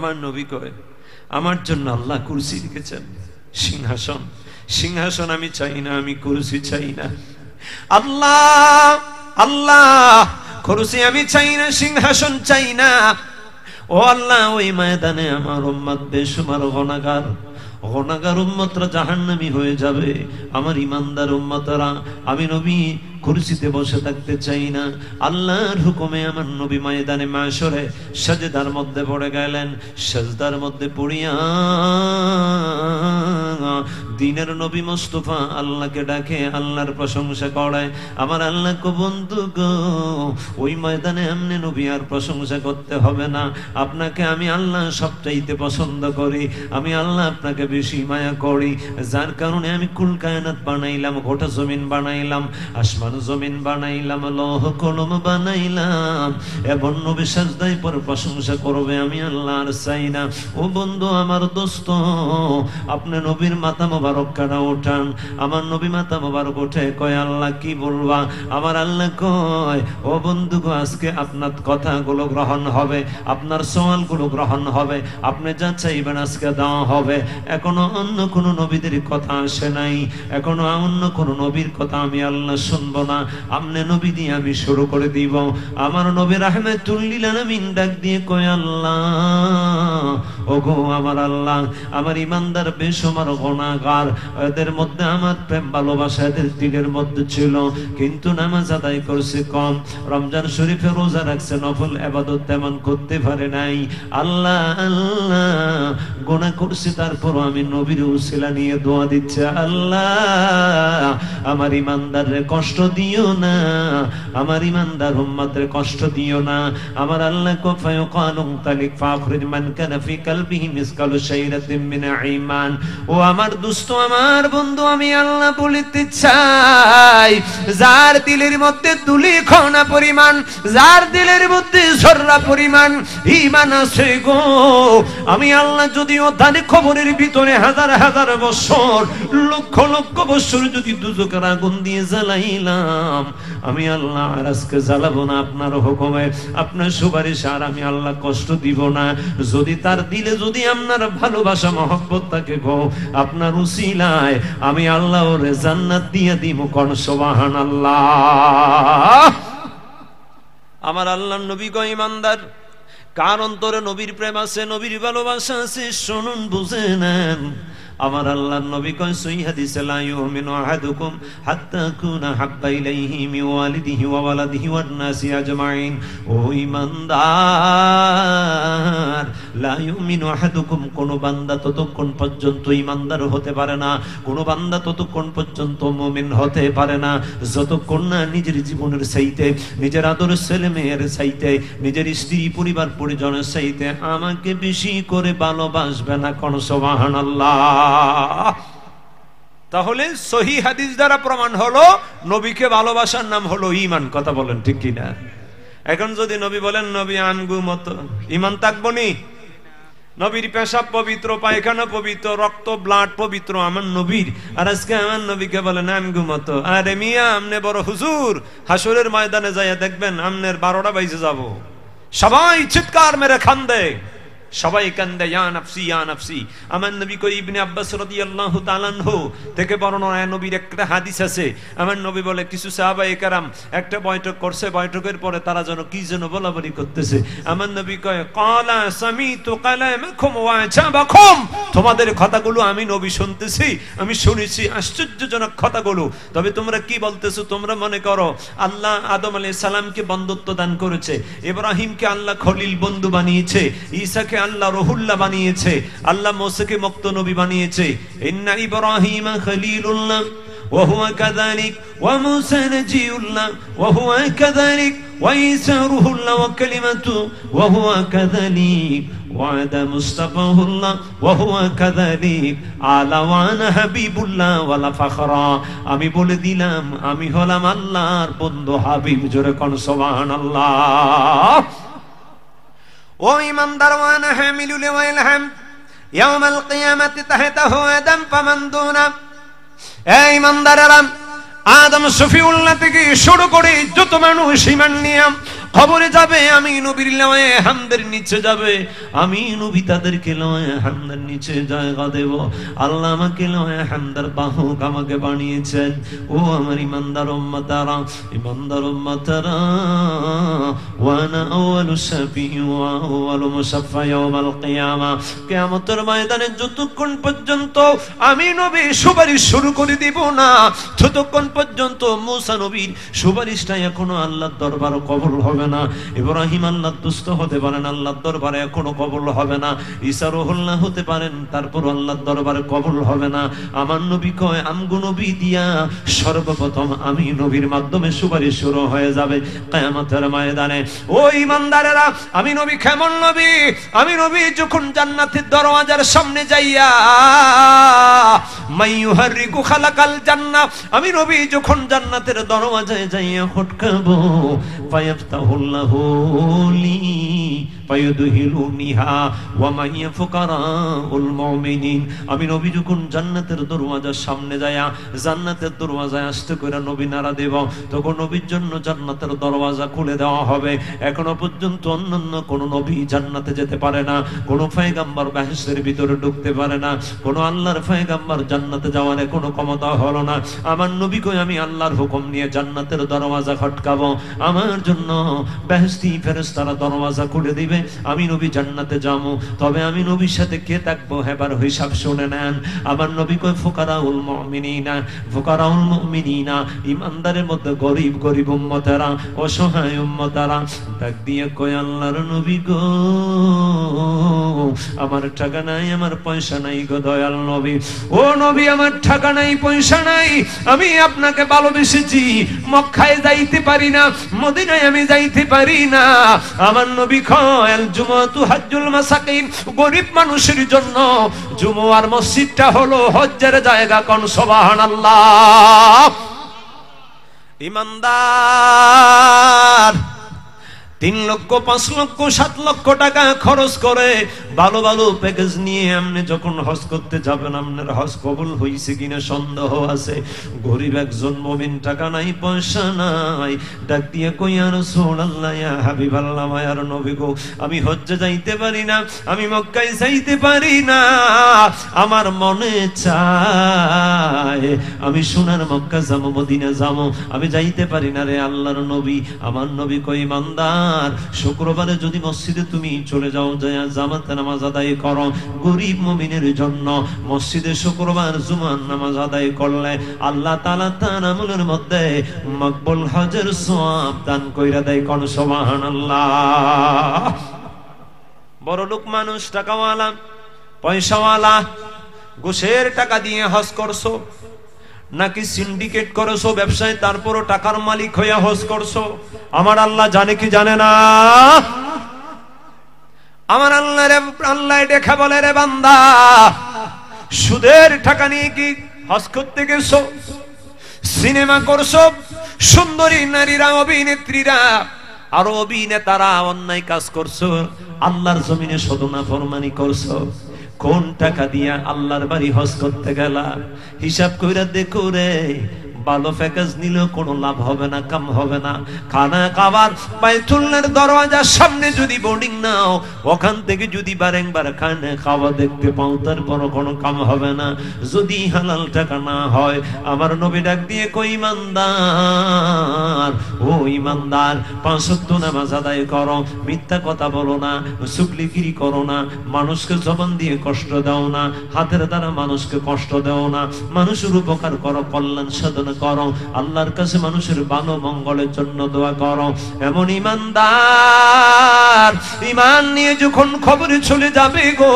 আমার নবী কয় আমার জন্য আল্লাহ কুরসি রেখেছেন, সিংহাসন। সিংহাসন আমি চাই না, আমি কুরসি চাই না। আল্লাহ আল্লাহ, কুরসি আমি চাই না, সিংহাসন চাই না। ও আল্লাহ, ওই ময়দানে আমার উম্মত বেশুমার গুনাহগার উম্মতরা জাহান্নামী হয়ে যাবে। আমার ইমানদার উম্মতরা, আমি নবী কুরসিতে বসে থাকতে চাই না। আল্লাহর হুকুমে আমার নবী ময়দানে মাশরে সাজদার মধ্যে পড়ে গেলেন। সাজদার মধ্যে পড়িয়া দিনের নবী মুস্তাফা আল্লাহকে ডাকে, আল্লাহর প্রশংসা করে। আমার আল্লাহ কো বন্ধু গো, ওই ময়দানে এমনি নবী আর প্রশংসা করতে হবে না। আপনাকে আমি আল্লাহ সবচাইতে পছন্দ করি, আমি আল্লাহ আপনাকে বেশি মায়া করি, যার কারণে আমি কুল কায়নাত বানাইলাম, গোটা জমিন বানাইলাম, আসমান জমিন বানাইলাম, লৌহ কলম বানাইলাম। এবং নবী সাজদায় পরে প্রশংসা করবে, আমি আল্লাহ আর চাই না। ও বন্ধু আমার দোস্ত, আপনি নবীর মাথা মোবারক কাটা উঠান। আমার নবী মাথা মোবারক উঠে কয় আল্লাহ কি বলবা? আমার আল্লাহ কয় ও বন্ধু গো, আজকে আপনার কথাগুলো গ্রহণ হবে, আপনার সওয়ালগুলো গ্রহণ হবে, আপনি যা চাইবেন আজকে দেওয়া হবে। এখনো অন্য কোন নবীদের কথা আসে নাই, এখনো অন্য কোন নবীর কথা আমি আল্লাহ শুনবো না। আমনে নবী দিয়ে আমি শুরু করে দিব। আমার নবী রাহমাতুল লিল আলামিন ডাক দিয়ে কয় আল্লাহ ওগো আমার আল্লাহ, আমার ইমানদার বেশুমার গুনাহগার, এদের মধ্যে আমার প্রেম ভালোবাসা এদের দিলের মধ্যে ছিল, কিন্তু নামাজ আদায় করছে কম, রমজান শরীফে রোজা রাখছে, নফল ইবাদত তেমন করতে পারে নাই। আল্লাহ আল্লাহ গুনাহ করছে, তারপর আমি নবীর উসিলা নিয়ে দোয়া দিচ্ছে, আল্লাহ আমার ইমানদাররে কষ্ট দিও না, আমার ইমানদার উম্মতের কষ্ট দিও না। আমার আল্লাহ কো ফায়ুকালু তালিক ফাখরিজ মান কানা ফি কলবিহি মিসকালু শাইরাতিন মিন ঈমান। ও আমার দোস্ত, আমার বন্ধু, আমি আল্লাহ বলিতে চাই, যার দিলের মধ্যে তুলি কণা পরিমাণ, যার দিলের মধ্যে জররা পরিমাণ ঈমান আছে গো, আমি আল্লাহ যদিও তার কবরের ভিতরে হাজার হাজার বছর, লক্ষ লক্ষ বছর যদি দুজকের আগুন দিয়ে জ্বালাইলাম, আমি আল্লাহ আর আজকে জ্বালাবো না। আপনার হুকুমে, আপনার সুপারিশে আর আমি আল্লাহ কষ্ট দিব না। যদি তার দিলে যদি আপনার ভালোবাসা মহব্বত থাকে গো, আপনার উসিলায় আমি আল্লাহ ওরে জান্নাত দিয়ে দিব। কোন সুবহানাল্লাহ। আমার আল্লাহর নবী গো ইমানদার, কার অন্তরে নবীর প্রেম আছে, নবীর ভালোবাসা আছে, শুনুন বুঝে নেন। আমার আল্লাহর নবী কয় সহিহ হাদিসে, লা ইউমিনু আহাদুকুম হাত্তা কুনা হাব্বা ইলাইহি মিন ওয়ালিদিহি ওয়া ওয়ালাদিহি ওয়ান নাসি আজমাইন। ও ঈমানদার, লা ইউমিনু আহাদুকুম, কোন বান্দা ততক্ষণ পর্যন্ত ঈমানদার হতে পারে না, কোন বান্দা ততক্ষণ পর্যন্ত মুমিন হতে পারে না, যতক্ষণ না নিজের জীবনের চাইতে, নিজের আদরের ছেলে মেয়ের চাইতে, নিজের স্ত্রী পরিবার পরিজনের চাইতে আমাকে বেশি করে ভালোবাসবে না। কোন সুবহানাল্লাহ। তাহলে সহিহ হাদিস দ্বারা প্রমাণ হলো নবীকে ভালোবাসার নাম হলো ঈমান। কথা বলেন ঠিক কিনা? এখন যদি নবী বলেন নবী আঙ্গু মতো, ঈমান থাকবো নি? নবীর পেশাব পবিত্র, পায়খানা পবিত্র, রক্ত ব্লাড পবিত্র আমার নবীর, আর আজকে আমার নবীকে বলেন আঙ্গু মতো। আরে মিয়া, আমনে বড় হুজুর, হাসরের ময়দানে যাইয়া দেখবেন আমনের 12টা বাইজে যাব, সবাই চিৎকার মেরে কান্দে, সবাই কান্দে, ইয়া নাফসি ইয়া নাফসি। আমার নবী কই, ইবনে আব্বাস রাদিয়াল্লাহু তাআলা আনহু থেকে বর্ণনা, নবীর একটা হাদিস আছে, আমার নবী বলে কিছু সাহাবায়ে কেরাম একটা বৈঠক করছে, বৈঠকের পরে তারা যেন কি যেন বলাবলি করতেছে। আমার নবী কয়, ক্বালা সামিতু কালামাকুম ওয়া আজাবাকুম, তোমাদের কথাগুলো আমি নবী শুনতেছি, আমি শুনেছি, আশ্চর্যজনক কথাগুলো, তবে তোমরা কি বলতেছো? তোমরা মনে করো আল্লাহ আদম আলাইহিস সালামকে বন্ধুত্ব দান করেছে, ইব্রাহিমকে আল্লাহ খলিল বন্ধু বানিয়েছে, ঈসাকে আল্লাহ রহুল্লাহ বানিয়েছে, আল্লাহ মুসাকে মুক্ত নবী বানিয়েছে। ইন্না ইব্রাহিমা খলিলুল্লাহ ওয়া হুয়া কাযালিক ওয়া মুসা নাজিউল্লাহ ওয়া হুয়া কাযালিক ওয়া ঈসা রুহুল্লাহ ওয়া কালিমাতু ওয়া হুয়া কাযালিক ওয়া আদা মুস্তাফাহুল্লাহ ওয়া হুয়া কাযালিক আলা ওয়া আনা হাবিবুল্লাহ ওয়ালা ফাখরা। আমি বলে দিলাম আমি হলাম আল্লাহর বন্ধু হাবিব। জোরে কোন সুবহানাল্লাহ। ও ইমানদার, ওয়ানা হামিলুল ওয়াইলহাম ইয়াউমাল কিয়ামাতি তাহতাহু আদম ফামান দুনা। এই ইমানদারেরা, আদম শফিউল্লাহ থেকে শুরু করে যত মানুষ ঈমান নিয়ে কবরে যাবে, আমি নবীর লাওয়ায়ে হামদের নিচে যাবে, আমি নবী তাদেরকে লাওয়ায়ে হামদের নিচে জায়গা দেব। আল্লাহ আমাকে লাওয়ায়ে হামদের বাহক আমাকে বানিয়েছেন। ও আমার ইমানদার উম্মতারা, ইমানদার উম্মতারা, ওয়ানা আউয়ালু শাফি ওয়া আউয়ালু মুশাফফা ইয়াউমাল কিয়ামা। কিয়ামতের ময়দানে যতক্ষণ পর্যন্ত আমি নবী সুপারিশ শুরু করে দিব না, ততক্ষণ পর্যন্ত মুসা নবীর সুপারিশটা এখনো আল্লাহর দরবারে কবুল হবে না। ইব্রাহিম আল্লাহর দুস্থ হতে পারেন, আল্লাহর দরবারে এখনো কবুল হবে না। ঈসা রুহুল্লাহ হতে পারেন, তারপর আল্লাহর দরবারে কবুল হবে না। আমার নবী কয় আমগো নবী দিয়া সর্বপ্রথম আমি নবীর মাধ্যমে সুপারিশ শুরু হয়ে যাবে কিয়ামতের ময়দানে। ও ঈমানদারেরা, আমি নবী কেমন নবী? আমি নবী যখন জান্নাতের দরওয়াজার সামনে যাইয়া মাইয়ুহারিকু খালাকাল জান্নাহ, আমি নবী যখন জান্নাতের দরওয়াজায় যাইয়া খটকাবো, ফায়াফতাহুল্লাহু লি ফায়ুদখিলুনিহা ওয়া মাইয়া ফুকারাউল মুমিনিন। আমি নবী যখন জান্নাতের দরওয়াজার সামনে যাইয়া জান্নাতের দরওয়াজায় আসতে করে নবী নারা দেব, তখন নবীর জন্য জান্নাতের দরওয়াজা খুলে দেওয়া হবে। এখনো পর্যন্ত অন্যান্য কোন নবী জান্নাতে যেতে পারে না, কোন পয়গম্বর বেহেশতের ভিতরে ঢুকতে পারে না, কোন আল্লাহর পয়গম্বর জান্নাতে যাওয়ার কোনো ক্ষমতা হলো না। আমার নবী কই আমি আল্লাহর হুকুম নিয়ে জান্নাতের দরওয়াজা খটকাবো, আমার জন্য বেহেশতি ফেরেশতারা দরওয়াজা খুলে দিবে, আমি নবী জান্নাতে যাবো। তবে আমি নবীর সাথে কে থাকবো হেবার হিসাব শুনে নেন। আমার নবী কই ফুকারাউল মুমিনিনা, ফুকারাউল মুমিনিনা, ইমানদারের মধ্যে গরিব গরিব উম্মতেরা, অসহায় উম্মতেরা ডাক দিয়ে কই আল্লাহর নবী গো, আমার টাকা নাই, আমার পয়সা নাই গো দয়াল নবী। ও নবী, আমার টাকা নাই, পয়সা নাই, আমি আপনাকে ভালোবেসেছি, মক্কায় যাইতে পারি না, মদিনায় আমি যাইতে পারি না। আমার নবী কয় আল জুমাতু হাজ্জুল মাসাকিন, গরিব মানুষের জন্য জুমার মসজিদটা হলো হজ্জের জায়গা। কোন সুবহানাল্লাহ। ইমানদার 3 লক্ষ 5 লক্ষ 7 লক্ষ টাকা খরচ করে ভালো ভালো প্যাকেজ নিয়ে আপনি যখন হজ করতে যাবেন, আপনার হজ কবুল হয়েছে কিনা সন্দেহ আছে। গরিব একজন মুমিন, টাকা নাই, পয়সা নাই, ডাক দিয়ে কই ইয়া রাসূলুল্লাহ, ইয়া হাবিবাল্লাহ, মায়ার নবী গো, আমি হজ্জে যাইতে পারি না, আমি মক্কায় যাইতে পারি না, আমার মনে চায় আমি সোনার মক্কা যাবো, মদিনা যাবো, আমি যাইতে পারি না রে আল্লাহর নবী। আমার নবী কই ইমানদার, শুক্রবারে যদি মসজিদে তুমি চলে যাও, যায় জামাতে নামাজ আদায় করো, গরিব মুমিনের জন্য মসজিদে শুক্রবার জুমার নামাজ আদায় করলে আল্লাহ তাআলা তার আমলের মধ্যে মকবুল হজের সওয়াব দান কইরা দেয়। কোন সুবহানাল্লাহ। বড় লোক মানুষ, টাকাওয়ালা, পয়সাওয়ালা, ঘুষের টাকা দিয়ে হজ করছো নাকি সিন্ডিকেট করছো ব্যবসায়, তারপরও টাকার মালিক হইয়া হজ করছো, আমার আল্লাহ জানে কি জানে না? আমার আল্লাহ দেখা বলে রে বান্দা, সুদের টাকা নিয়ে কি হজ করতে গেছো? সিনেমা করছো, সুন্দরী নারীরা, অভিনেত্রীরা আর অভিনেতারা অন্যায় কাজ করছো, আল্লাহর জমিনে সাধনা ফরমানি করছো, কোন টাকা দিয়া আল্লাহর বাড়ি হজ করতে গেলা? হিসাব কইরা দেখো রে, ভালো প্যাকেজ নিলেও কোনো লাভ হবে না, কাম হবে না। খানা খাবার বাইতুল্লাহর দরওয়াজার সামনে যদি বোর্ডিং নাও, ওখান থেকে যদি বারেংবার খানা খাওয়া দেখতে পাও, তারপর কোনো কাম হবে না যদি হালাল টাকা না হয়। আমার নবী ডাক দিয়ে কই ইমানদার, ও ইমানদার, 5 ওয়াক্ত নামাজ আদায় করো, মিথ্যা কথা বলো না, চুগলিগিরি করো না, মানুষকে জবান দিয়ে কষ্ট দাও না, হাতের দ্বারা মানুষকে কষ্ট দাও না, মানুষের উপকার করো, কল্যাণ সাধন করো, আল্লাহর কাছে মানুষের ভালো মঙ্গলের জন্য দোয়া করো। এমন ইমানদার ঈমান নিয়ে যখন কবরে চলে যাবে গো,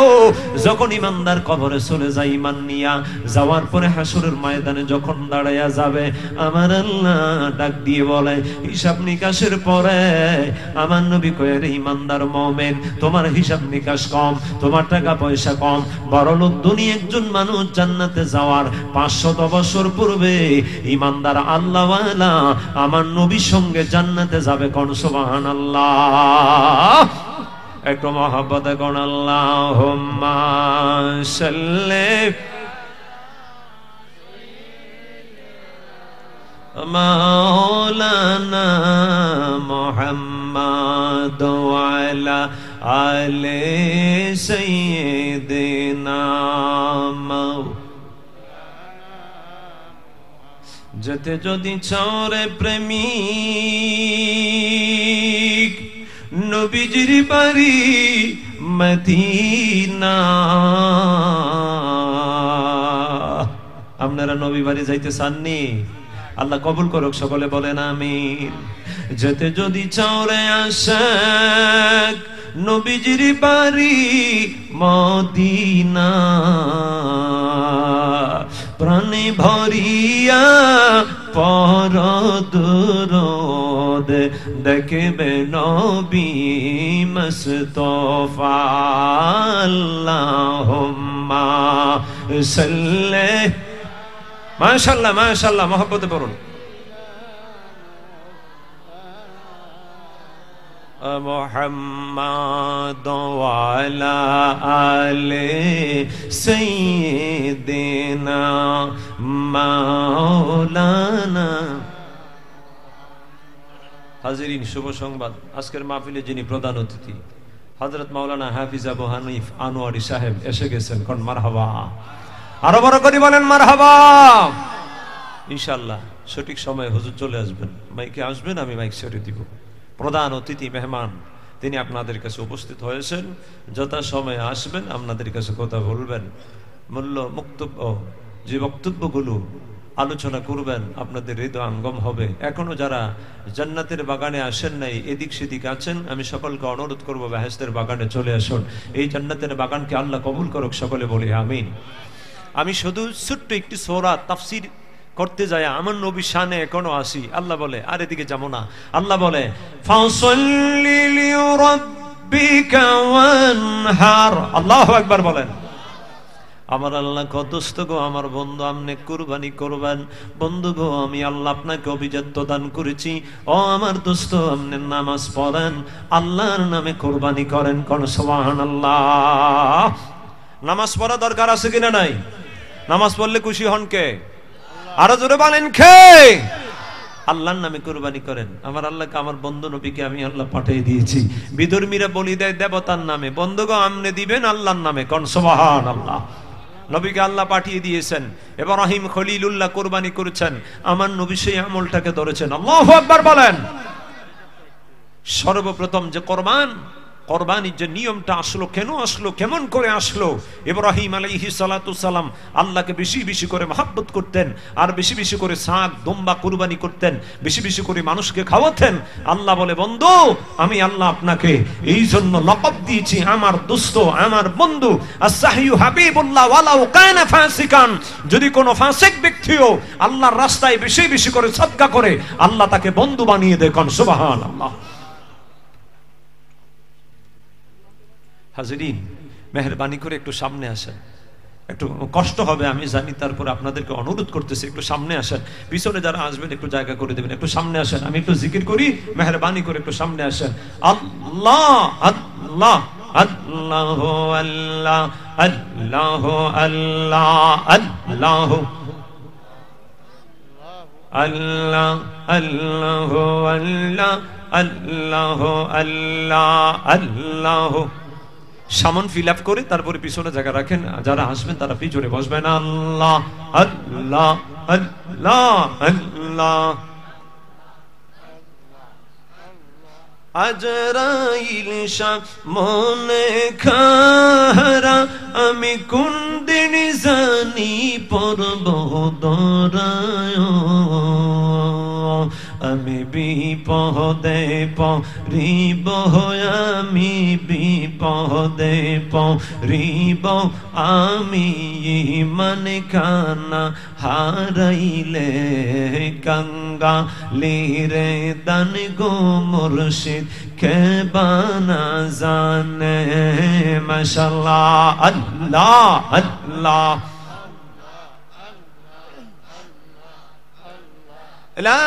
যখন ইমানদার কবরে চলে যায়, ঈমান নিয়া যাওয়ার পরে হাসরের ময়দানে যখন দাঁড়ায়া যাবে, আমার আল্লাহ ডাক দিয়ে বলে হিসাব নিকাশের পরে আমার নবী কয় রে ইমানদার মুমিন, তোমার হিসাব নিকাশ কম, তোমার টাকা পয়সা কম, বড়লোক ধনী একজন মানুষ জান্নাতে যাওয়ার 500 বছর পূর্বে ইমানদার আল্লাহওয়ালা আমার নবীর সঙ্গে জান্নাতে যাবে। কোন সুবহানাল্লাহ। একটু মহব্বতে কোন আল্লাহুম্মা সাল্লি মাওলানা মুহাম্মদ محمد وعلى آل سيدنا যেতে যদি চাওরে প্রেমিক নবীজির বাড়ি মদিনা আপনারা নবী বাড়ি যাইতে চাননি আল্লাহ কবুল করুক সকলে বলেন আমিন যেতে যদি চাওরে আশাক নবীজির বাড়ি মদিনা প্রাণে ভরিয়া পর দুরুদ দেখবে নবী মুস্তাফা আল্লাহুম্মা সাল্লি মাশাআল্লাহ মাশাআল্লাহ মহব্বতে পড়ুন محمد وعلى آل سيدنا مولانا হাজিরিন শুভ সংবাদ আজকের মাহফিলে যিনি প্রধান অতিথি হযরত মাওলানা হাফিজ আবু হানিফ আনোয়ারি সাহেব এসে গেছেন কোন মারহাবা আরো বড় করে বলেন মারহাবা ইনশাআল্লাহ সঠিক সময়ে হুজুর চলে আসবেন মাইকে আসবেন আমি মাইক ছেড়ে দিব প্রধান অতিথি মেহমান তিনি আপনাদের কাছে উপস্থিত হয়েছেন যথা সময়ে আসবেন আপনাদের কাছে কথা বলবেন মূল্য বক্তব্য যে বক্তব্যগুলো আলোচনা করবেন আপনাদের হৃদয়ঙ্গম হবে এখনো যারা জান্নাতের বাগানে আসেন নাই এদিক সেদিক আছেন আমি সকলকে অনুরোধ করব বেহেশতের বাগানে চলে আসুন এই জান্নাতের বাগানকে আল্লাহ কবুল করুক সকলে বলি আমিন আমি শুধু ছোট্ট একটি সূরা তাফসীর করতে যায় আমার নবী শানে এখনো আসি আল্লাহ বলে আর এদিকে যাব না আল্লাহ বলে ফাসাল্লি লিরাব্বিকা ওয়ানহার আল্লাহু আকবার বলেন আমার আল্লাহ কদস্ত গো আমার বন্ধু আপনি কুরবানি করবেন বন্ধু গো আমি আল্লাহ আপনাকে অভিজাত্য দান করেছি ও আমার দোস্ত আপনি নামাজ পড়েন আল্লাহর নামে কুরবানি করেন কোন সুবহানাল্লাহ নামাজ পড়া দরকার আছে কিনা নাই নামাজ পড়লে খুশি হন কে আরো জোরে বলেন কে আল্লাহর নামে কুরবানি করেন আমার আল্লাহকে আমার বন্ধু নবীকে আমি আল্লাহ পাঠিয়ে দিয়েছি বিধর্মীরা বলি দেয় দেবতার নামে বন্ধুগো আমনে দিবেন আল্লাহর নামে কোন সুবহানাল্লাহ নবীকে আল্লাহ পাঠিয়ে দিয়েছেন ইব্রাহিম খলিলুল্লাহ কুরবানি করেছেন আমার নবী সেই আমলটাকে ধরেছেন আল্লাহু আকবার বলেন সর্বপ্রথম যে কোরবানির যে নিয়মটা আসলো কেন আসলো কেমন করে আসলো ইব্রাহিম আলাইহিস সালাতু সালাম আল্লাহকে বেশি বেশি করে মহব্বত করতেন আর বেশি বেশি করে ছাগ দুম্বা কুরবানি করতেন বেশি বেশি করে মানুষকে খাওয়াতেন আল্লাহ বলে বন্ধু আমি আল্লাহ আপনাকে এই জন্য লকব দিয়েছি আমার দোস্ত আমার বন্ধু আস-সাহিয়ু হাবিবুল্লাহ ওয়ালাউ কানা ফাসিকান যদি কোনো ফাসিক ব্যক্তিও আল্লাহর রাস্তায় বেশি বেশি করে সদকা করে আল্লাহ তাকে বন্ধু বানিয়ে দেন কোন সুবহানাল্লাহ হাজিরিন মেহেরবানি করে একটু সামনে আসেন একটু কষ্ট হবে আমি জানি তারপর আপনাদেরকে অনুরোধ করতেছি একটু সামনে আসেন পিছনে যারা আসবেন একটু জায়গা করে দেবেন একটু সামনে আসেন আমি একটু জিকির করি মেহেরবানি করে একটু সামনে আসেন আল্লাহ আল্লাহ আল্লাহ আল্লাহ আল্লাহ আল্লাহ আল্লাহ আল্লাহ আল্লাহ আল্লাহ আল্লাহ সামান ফিল আপ করে তারপরে পিছনে জায়গা রাখেন যারা আসবেন তারা পিছনে বসবেন আল্লাহ আল্লাহ আল্লাহ আল্লাহ আজরাইল শাহ মনে খারা আমি কোন দিন জানি পড়ব দরায় আমি বিপদে পড়িব আমি বিপদে পড়িব আমি ঈমান খানা হারাইলে কাঙ্গালিরে দান গো মুর্শিদ কে বানা জানে মাশাআল্লাহ আল্লাহ আল্লাহ লা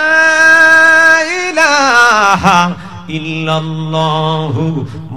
ইলাহা ইল্লাল্লাহু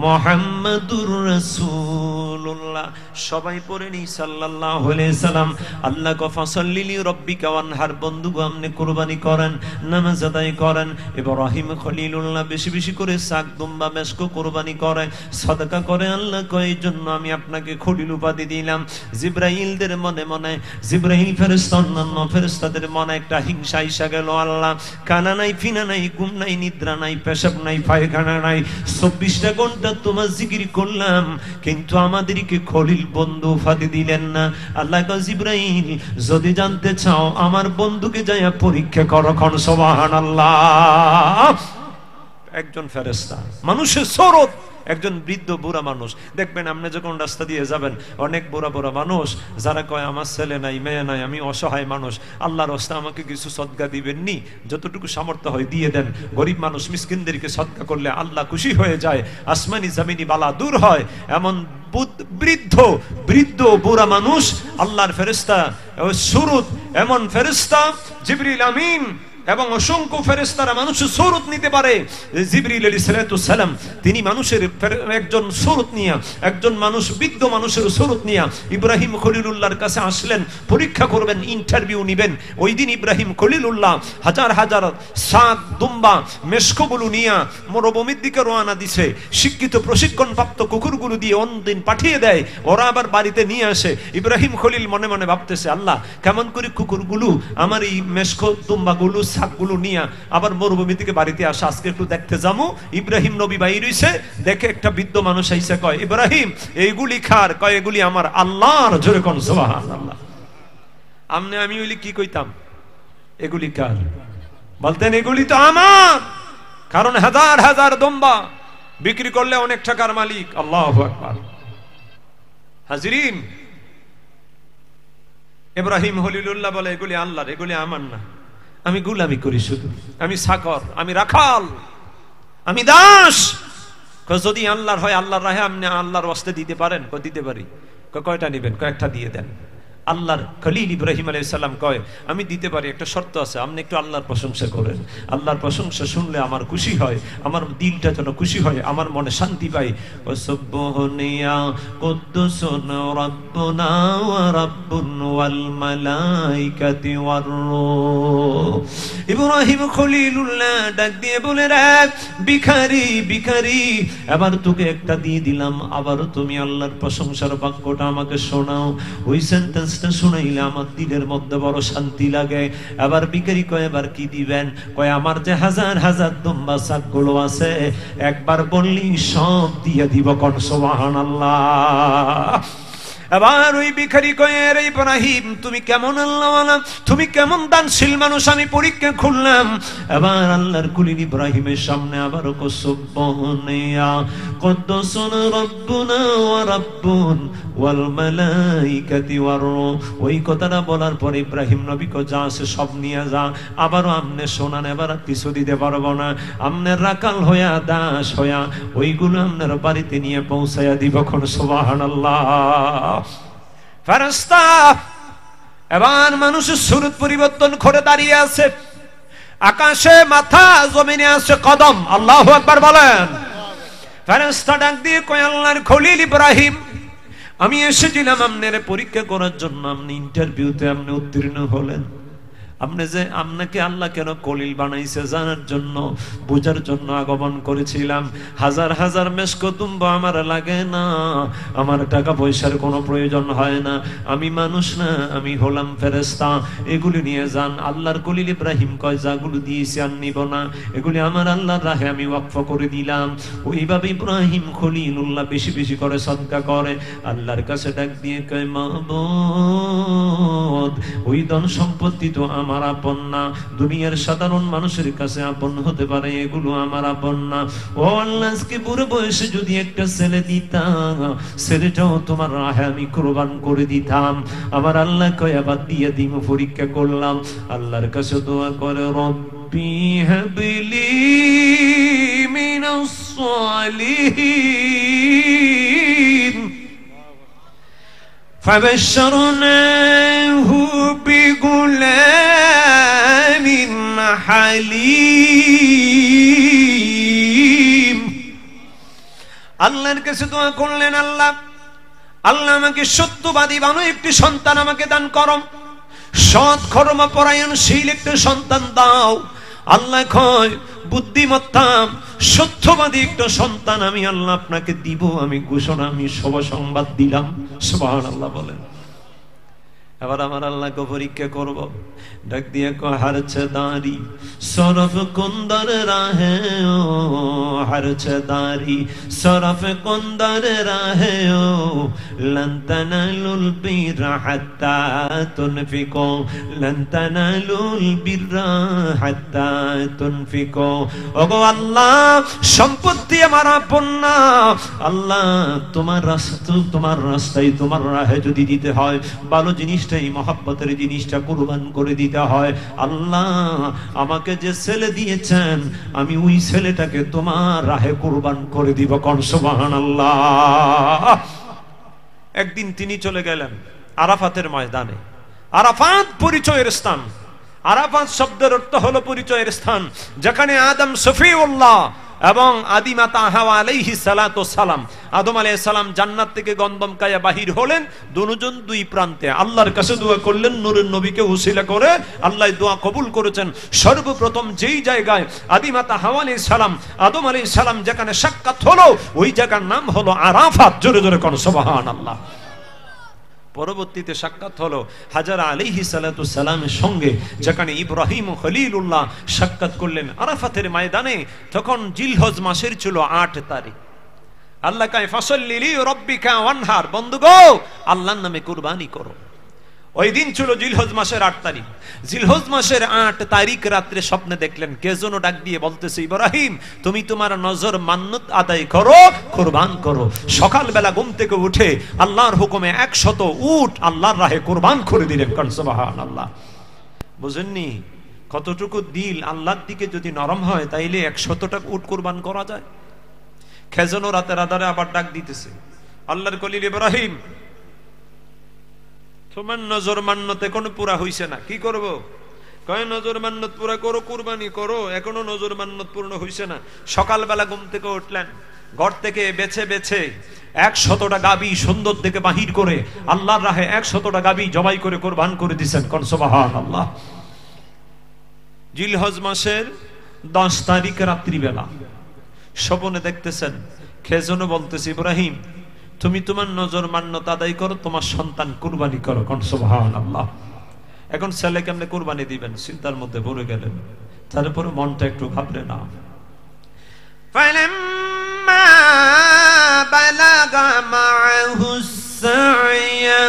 মুহাম্মাদুর রাসূলুল্লাহ। সবাই পড়ে নি সাল্লাল্লাহু আলাইহি সাল্লাম। আল্লাহ ক ফাসাল্লি লিরাব্বিকা ওয়ানহার, বন্ধু আপনি কুরবানি করেন, নামাজ আদায় করেন। ইব্রাহিম খলিলুল্লাহ বেশি বেশি করে সাক দুম্বা মেশকো কুরবানি করে, সাদাকা করে। আল্লাহ কয় এই জন্য আমি আপনাকে খলিল উপাধি দিলাম। জিবরাইলদের মনে মনে, জিবরাইল ফেরেশতা অন্যান্য ফেরেশতাদের মনে একটা হিংসা আইসা গেল। আল্লাহ কানা নাই, ফিনা নাই, ঘুম নাই, নিদ্রা নাই, পেশাব নাই, পায়খানা নাই, 24টা ঘন্টা তোমার জিকির করলাম, কিন্তু আমাদেরকে খলিল বন্ধু উপাধি দিলেন না। আল্লাহ কয় জিবরাইল যদি জানতে চাও আমার বন্ধুকে যাইয়া পরীক্ষা করো। কোন সুবহানাল্লাহ। একজন ফেরেশতা মানুষের সুরত, একজন বৃদ্ধ বুড়া মানুষ দেখবেন, আপনি যখন রাস্তা দিয়ে যাবেন অনেক বুড়া বুড়া মানুষ যারা কয় আমার ছেলে নাই, মেয়ে নাই, আমি অসহায় মানুষ, আল্লাহর রাস্তায় আমাকে কিছু সদকা দিবেন নি, যতটুকু সামর্থ্য হয় দিয়ে দেন। গরিব মানুষ মিসকিনদেরকে সদকা করলে আল্লাহ খুশি হয়ে যায়, আসমানি জমিনি বালা দূর হয়। এমন বৃদ্ধ বৃদ্ধ বুড়া মানুষ আল্লাহর ফেরেশতা সুরত, এমন ফেরেশতা জিবরিল আমিন এবং অসংখ্য ফেরেশতারা মানুষের সুরত নিতে পারে। জিবরিল আলাইহিস সালাম তিনি মানুষের একজন সুরত নিয়ে, একজন মানুষ বৃদ্ধ মানুষের সুরত নিয়ে ইব্রাহিম খলিলুল্লাহর কাছে আসলেন, পরীক্ষা করবেন, ইন্টারভিউ নেবেন। ওই দিন ইব্রাহিম খলিলুল্লাহ হাজার হাজার সাত দুম্বা মেশকগুলো নিয়ে মরুভূমির দিকে রওনা দিছে। শিক্ষিত প্রশিক্ষণপ্রাপ্ত কুকুরগুলো দিয়ে অন্যদিন পাঠিয়ে দেয়, ওরা আবার বাড়িতে নিয়ে আসে। ইব্রাহিম খলিল মনে মনে ভাবতেছে, আল্লাহ কেমন করে কুকুরগুলো আমার এই মেশক দুম্বাগুলো ছাগগুলো নিয়ে আবার মরুভূমি থেকে বাড়িতে আসা, আজকে একটু দেখতে যাবো। ইব্রাহিম নবী বাইর হইছে, দেখে একটা বৃদ্ধ মানুষ আইসা কয়, ইব্রাহিম এইগুলি খার, কয় এগুলি আমার আল্লাহর। জোরে কোন সুবহানাল্লাহ। আমি হইলে কি কইতাম, এগুলি কার? বলতেন এগুলি তো আমার, কারণ হাজার হাজার দম্বা বিক্রি করলে অনেক টাকার মালিক। আল্লাহু আকবার। হাজিরিন, ইব্রাহিম খলিলুল্লাহ বলে এগুলি আল্লাহর, এগুলি আমার না, আমি গোলামি করি, শুধু আমি চাকর, আমি রাখাল, আমি দাস। যদি আল্লাহর হয় আল্লাহর রাহে আপনি আল্লাহর ওয়াস্তে দিতে পারেন? দিতে পারি। কয়টা নেবেন? কয়েকটা দিয়ে দেন। আল্লাহর খলিল ইব্রাহিম আলাইহিস সালাম কয় আমি দিতে পারি, একটা শর্ত আছে, আপনি একটু আল্লাহর প্রশংসা করেন। আল্লাহর প্রশংসা শুনলে আমার খুশি হয়, আমার দিলটা যেন খুশি হয়, আমার মনে শান্তি পাই। ওয়াসুবহুনিয়া কুদ্দুসুন রাব্বুনা ওয়া রাব্বুন ওয়াল মালাইকাতি ওয়ার রূহ। ইব্রাহিম খলিলুল্লাহ ডাক দিয়ে বলে, রে ভিখারি ভিখারি, এবার তোকে একটা দিয়ে দিলাম, আবার তুমি আল্লাহর প্রশংসার বাক্যটা আমাকে শোনাও। ওই সেন্টেন্স শুনাইলে আমার দিলের মধ্যে বড় শান্তি লাগে। এবার ভিখারি কয় এবার কি দিবেন? কয় আমার যে হাজার হাজার দুম্বা ছাগগুলো আছে একবার বললি সব দিয়ে দিব। কোন সুবহানাল্লাহ। এবার ওই ভিখারি কয়, রে ইব্রাহিম তুমি কেমন আল্লাহওয়ালা, তুমি কেমন দানশীল মানুষ, আমি পরীক্ষা করলাম। এবার আল্লাহর কুলিন ইব্রাহিমের সামনে আবার সুবহানিয়া কুদ্দুসুন রাব্বুনা ওয়া রাব্বুন ওয়াল মালাইকাতি ওয়ার রূহ। ওই কথাটা বলার পর ইব্রাহিম নবী কয় যা আছে সব নিয়ে যা, আবারও আমনে শোনান, এবার কিছু দিতে পারবো না, আমনের রাকাল হইয়া দাস হইয়া ওইগুলো আপনার বাড়িতে নিয়ে পৌঁছাইয়া দিব। কোন সুবহানাল্লাহ। ফেরেশতা এবার মানুষের সুরত পরিবর্তন করে দাঁড়িয়ে আছে, আকাশে মাথা, জমিনে আছে কদম। আল্লাহু আকবার বলেন। ফেরেশতা ডাক দিয়ে কয়, আল্লাহর খলিল ইব্রাহিম আমি এসেছিলাম আপনার পরীক্ষা করার জন্য, আপনি ইন্টারভিউতে আপনি উত্তীর্ণ হলেন। আপনি যে আপনাকে আল্লাহ কেন খলিল বানাইছে জানার জন্য, বোঝার জন্য আগমন করেছিলাম। হাজার হাজার মেশক দুম্বা আমার লাগে না, আমার টাকা পয়সার কোনো প্রয়োজন হয় না, আমি মানুষ না, আমি হলাম ফেরেশতা, এগুলি নিয়ে যান। আল্লাহর খলিল ইব্রাহিম কয় যাগুলো দিয়েছি আর নিব না, এগুলি আমার আল্লাহর রাহে আমি ওয়াকফ করে দিলাম। ওইভাবে ইব্রাহিম খলিলুল্লাহ বেশি বেশি করে সদকা করে। আল্লাহর কাছে ডাক দিয়ে কয় মাবুদ ওই ধন সম্পত্তি তো আমার আপন না, দুনিয়ার সাধারণ মানুষের কাছে আপন হতে পারে, এগুলো আমার আপন না। ও আল্লাহ আজকে বুড়ো বয়সে যদি একটা ছেলে দিতাম, ছেলেটাও তোমার রাহে আমি কুরবান করে দিতাম। আমার আল্লাহ কয় আবার দিয়ে দিম, পরীক্ষা করলাম। আল্লাহর কাছে দোয়া করে, রব্বি হাবলি মিনাস সালিহিন। فبشرناه بغلام حليم আল্লাহর কাছে দোয়া করলেন, আল্লাহ আল্লাহ আমাকে সত্যবাদী বানো একটি সন্তান আমাকে দান করো, সৎ কর্মপরায়ণশীল একটি সন্তান দাও। আল্লাহ কয় বুদ্ধিমত্তা সত্যবাদী একটা সন্তান আমি আল্লাহ আপনাকে দিব, আমি ঘোষণা, আমি শুভ সংবাদ দিলাম। সুবহানাল্লাহ বলেন। এবার আমার আল্লাহকে পরীক্ষা করব, ডাক দিয়ে কয় হারছে দাঁড়ি সরফ কুন্দর রাহে ও, হারছে দাঁড়ি সরফ কুন্দর রাহে ও, লন তানালুল বিররা হাত্তা তুনফিকু, লন তানালুল বিররা হাত্তা তুনফিকু। ওগো আল্লাহ, সম্পত্তি আমার আপন না, আল্লাহ তোমার রাস্তায় তোমার রাহে যদি দিতে হয়, ভালো জিনিস এই মহব্বতের জিনিসটা কুরবান করে দিতে হয়। আল্লাহ আমাকে যে ছেলে দিয়েছেন আমি ওই ছেলেটাকে তোমার রাহে কুরবান করে দিব। কোন সুবহানাল্লাহ। একদিন তিনি চলে গেলেন আরাফাতের ময়দানে। আরাফাত পরিচয়ের স্থান। আরাফাত শব্দের অর্থ হলো পরিচয়ের স্থান, যেখানে আদম সফিউল্লাহ এবং আদিমাতা হাওয়া আলাইহিস সালাতু সালাম, আদম আলাইহিস সালাম জান্নাত থেকে গন্ধম কায়া বাহির হলেন, দুজন দুই প্রান্তে আল্লাহর কাছে দোয়া করলেন, নূরের নবীকে উসিলা করে আল্লাহ দোয়া কবুল করেছেন। সর্বপ্রথম যেই জায়গায় আদিমাতা হাওয়া আলাইহিস সালাম আদম আলাইহিস সালাম যেখানে সাক্ষাৎ হলো, ওই জায়গার নাম হলো আরাফাত। জোরে জোরে কোন সুবহানাল্লাহ। পরবর্তীতে সাক্ষাৎ হলো হাজারা আলাইহিস সালাতু সালামের সঙ্গে, যেখানে ইব্রাহিম খলিলুল্লাহ সাক্ষাৎ করলেন আরাফাতের ময়দানে। তখন জিলহজ মাসের ছিল 8 তারিখ। আল্লাহ কয় ফাসাল্লি লি রাব্বিকা ওয়ানহার, বন্ধুগো আল্লাহর নামে কুরবানি করো। ওই দিন ছিল জিলহজ মাসের 8 তারিখ। জিলহজ মাসের 8 তারিখ রাত্রে স্বপ্নে দেখলেন কে যেন ডাক দিয়ে বলতেছে, ইব্রাহিম তুমি তোমার নজর মান্নত আদায় করো, কুরবান করো। সকালবেলা ঘুম থেকে উঠে আল্লাহর হুকুমে 100 উট আল্লাহর রাহে কুরবান করে দিলেন। কোন সুবহানাল্লাহ। বুঝেননি কতটুকু দিল আল্লাহর দিকে যদি নরম হয় তাইলে 100টা উট কুরবান করা যায়। খেজনো রাতের আধারে আবার ডাক দিতেছে, আল্লাহর খলিল ইব্রাহিম তোমার নজর মান্নত এখনো পুরা হইছে না, কি করব? কয় নজর মান্নত পুরা করো, কুরবানি করো, এখনো নজর মান্নত পূর্ণ হইছে না। সকালবেলা ঘুম থেকে উঠলেন, ঘর থেকে বেছে বেছে 100টা গাবি সুন্দর দেখে বাহির করে আল্লাহর রাহে 100টা গাবি জবাই করে কুরবান করে দিয়েছেন। কোন সুবহানাল্লাহ। জিলহজ মাসের 10 তারিখ রাত্রিবেলা স্বপ্নে দেখতেছেন খেজনো বলতেছে, ইব্রাহিম তুমি তোমার নজর মান্নত আদায় করো, তোমার সন্তান কুরবানি করো। কোন সুবহানাল্লাহ। এখন ছেলে কেমনে কুরবানি দিবেন চিন্তার মধ্যে পড়ে গেলেন। তারপরে মনটা একটু ঘাবড়ে না। ফালাম্মা বালাগা মাআহুস সা'য়া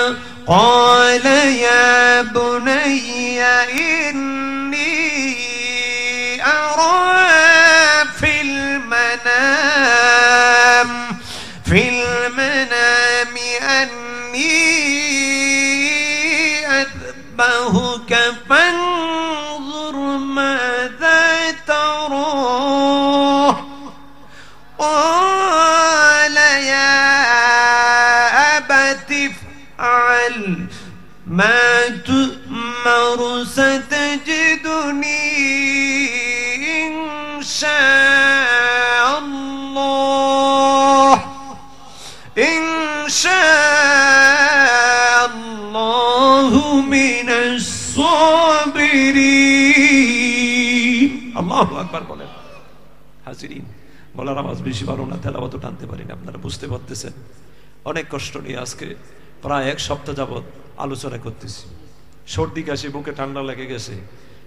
ক্বালা ইয়া বুনাইয়া ইন্নী আরা ফিল মানাম أني أذبحك فانظر ماذا ترى قال يا أبت افعل ما تؤمر ستجدني إن شاء الله ইনশাআল্লাহু মিনাস সাবিরিন। আল্লাহু আকবার বলেন। হাজিরিন, বলার আওয়াজ বেশি ভালো না, তেলাওয়াত টানতে পারি না, আপনারা বুঝতে পারতেছেন। অনেক কষ্ট নিয়ে আজকে প্রায় 1 সপ্তাহ যাবত আলোচনা করতেছি। সর্দি কাশি, বুকে ঠান্ডা লেগে গেছে,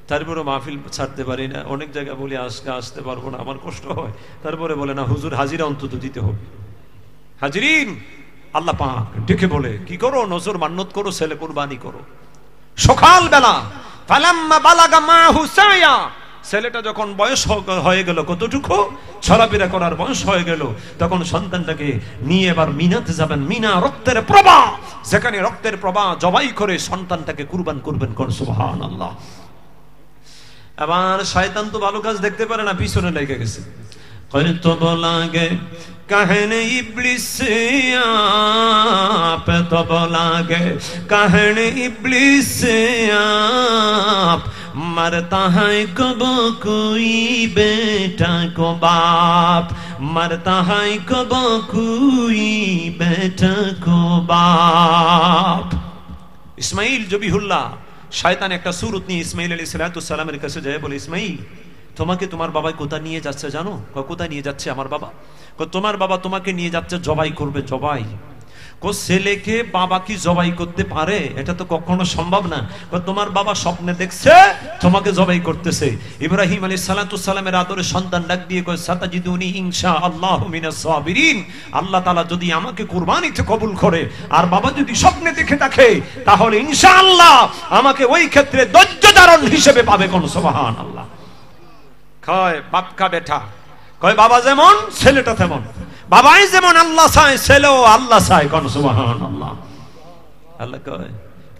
তারপরে মাহফিল ছাড়তে পারি না। অনেক জায়গায় বলি আজকে আসতে পারবো না, আমার কষ্ট হয়। তারপরে বলে না হুজুর হাজিরা অন্তত দিতে হবে। হাজিরিন, আল্লাহ পাক ডেকে বলে কি করো? নজর মান্নত করো, ছেলে কুরবানি করো। সকালবেলা ফালাম্মা বালাগা মাহু সায়া, ছেলেটা যখন বয়স হয়ে গেল, কতটুকু চলাফেরা করার বয়স হয়ে গেল, তখন সন্তানটাকে নিয়ে এবার মিনাতে যাবেন। মিনা রক্তের প্রবাহ, যেখানে রক্তের প্রবাহ জবাই করে সন্তানটাকে কুরবান করবেন। কোন সুবহানাল্লাহ। এবার শয়তান তো ভালো কাজ দেখতে পারে না, পিছনে লেগে গেছে। तो बोला गे कहने इब्लिस आप, तो बोला गे कहने इब्लिस आप, मरता है कब कोई बेटा को बाप, मरता है कब कोई बेटा को बाप। ইসমাইল জবিহুল্লাহ শয়তান একটা সুরত নিয়ে ইসমাইল আলাইহিস সালামের কাছে যায়, বলে ইসমাইল তোমাকে তোমার বাবা কোথায় নিয়ে যাচ্ছে জানো? কোথায় নিয়ে যাচ্ছে আমার বাবা? তোমার বাবা তোমাকে নিয়ে যাচ্ছে জবাই করবে। জবাই? ছেলেকে বাবা কি জবাই করতে পারে? এটা তো কখনো সম্ভব না। তোমার বাবা স্বপ্নে দেখছে তোমাকে জবাই করতেছে। ইব্রাহিম আলাইহিস সালামের আদরে সন্তান ডাক দিয়ে কয় সাতাজিদুনি ইনশাআল্লাহু মিনাস সাবিরিন, আল্লাহ তাআলা যদি আমাকে কুরবানিতে কবুল করে আর বাবা যদি স্বপ্নে দেখে থাকে তাহলে ইনশাআল্লাহ আমাকে ওই ক্ষেত্রে ধৈর্য ধারণ হিসেবে পাবে। কোন সুবহানাল্লাহ। কয় বাপ কা বেটা, কয় বাবা যেমন ছেলেটা তেমন। বাবাই যেমন আল্লাহ চায় ছেলেও আল্লাহ চায়। কোন সুবহানাল্লাহ। আল্লাহ কয়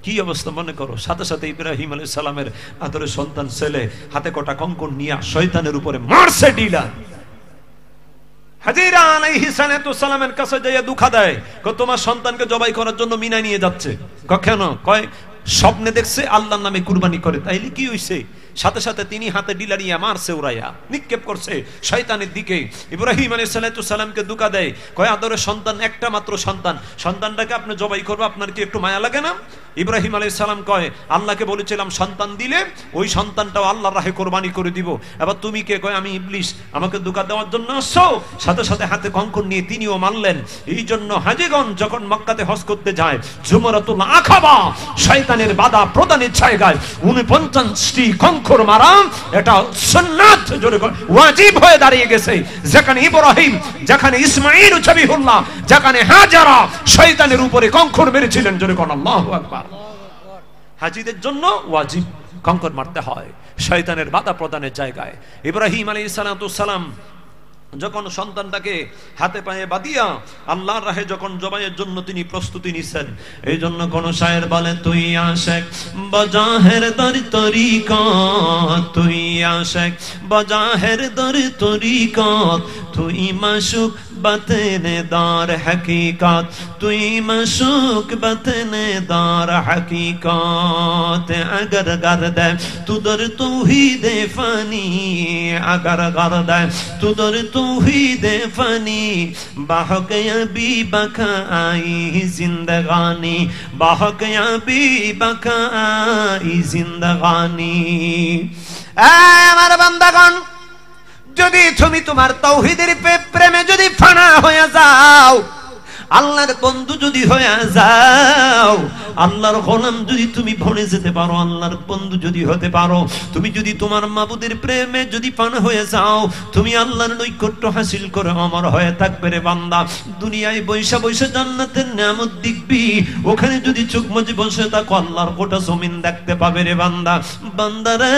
কি অবস্থা মনে করো? সাথে সাথে ইব্রাহিম আলাইহিস সালামের আদরের সন্তান ছেলে হাতে কটা কঙ্কর নিয়ে শয়তানের উপরে মারছে ডিলা। হাজিরা আলাইহিস সালামের কাছে যাইয়া দুঃখা দেয়, কয় তোমার সন্তানকে জবাই করার জন্য মিনা নিয়ে যাচ্ছে। কেন? কয় স্বপ্নে দেখছে আল্লাহর নামে কুরবানি করে। তাইলে কি হইছে? সাথে সাথে তিনি হাতে ডিলারিয়া মারছে, উড়াইয়া নিক্ষেপ করছে শয়তানের দিকে। ইব্রাহিম আলাইহিস সালামকে দুঃখা দেয়, কয় আদরের সন্তান একটা মাত্র সন্তান, সন্তানটাকে আপনি জবাই করবে, আপনার কি একটু মায়া লাগে না? ইব্রাহিম আলাইহিস সালাম কয় আল্লাহকে বলেছিলাম সন্তান দিলে ওই সন্তানটাও আল্লাহর রাহে কোরবানি করে দিব। এবার তুমি কে? কয় আমি ইবলিস, আমাকে ধোঁকা দেওয়ার জন্য আসছো। সাথে সাথে হাতে কঙ্কর নিয়ে তিনিও মারলেন। এই জন্য হাজীগণ যখন মক্কাতে হজ করতে যায় জুমরাতুল আকাবা শয়তানের বাধা প্রদানের জায়গায় 49টি কঙ্কর মারা এটা সুন্নাত, জোরে ওয়াজিব হয়ে দাঁড়িয়ে গেছে। যেখানে ইব্রাহিম, যেখানে ইসমাঈল জবিহুল্লাহ, যেখানে হাজারা শয়তানের উপরে কঙ্কর মেরেছিলেন, জোরে কোন আল্লাহু আকবার। হাজীদের জন্য ওয়াজিব কঙ্কর মারতে হয় শয়তানের বাধা প্রদানের জায়গায়। ইব্রাহিম আলাইহিস সালাম যখন সন্তানটাকে হাতে পায়ে বাঁধিয়া আল্লাহর রাহে যখন জবাইয়ের জন্য তিনি প্রস্তুতি নিছেন, এই জন্য কোন শায়ের বলে তুই আশেক বজাহের দর তরিকত, তুই আশেক বজাহের দর তরিকত, তুই মাশুক বাতেনে দার হकीकत, তুই মাশুক বাতেনে দার हकीकत। अगर गर्द तुदर तौहीद फानी, अगर गर्द तुदर तौहीद फानी, बह गया भी बकाई जिंदगानी, बह गया भी बकाई जिंदगानी। আমার বান্দাগণ, যদি তুমি তোমার তাওহীদের প্রেমে যদি ফানা হয়ে যাও, আল্লাহর বন্ধু যদি হয়ে যাও, আল্লাহর গোলাম যদি তুমি বনে যেতে পারো, আল্লাহর বন্ধু যদি হতে পারো, তুমি যদি তোমার মাবুদের প্রেমে যদি ফানা হয়ে যাও, তুমি আল্লাহর নৈকট্য হাসিল করে অমর হয়ে থাকবে রে বান্দা। দুনিয়ায় বৈশা বৈশা জান্নাতের নিয়ামত দেখবি, ওখানে যদি চোখ মুজে বসে থাকো আল্লাহর গোটা জমিন দেখতে পাবে রে বান্দা। বান্দা রে,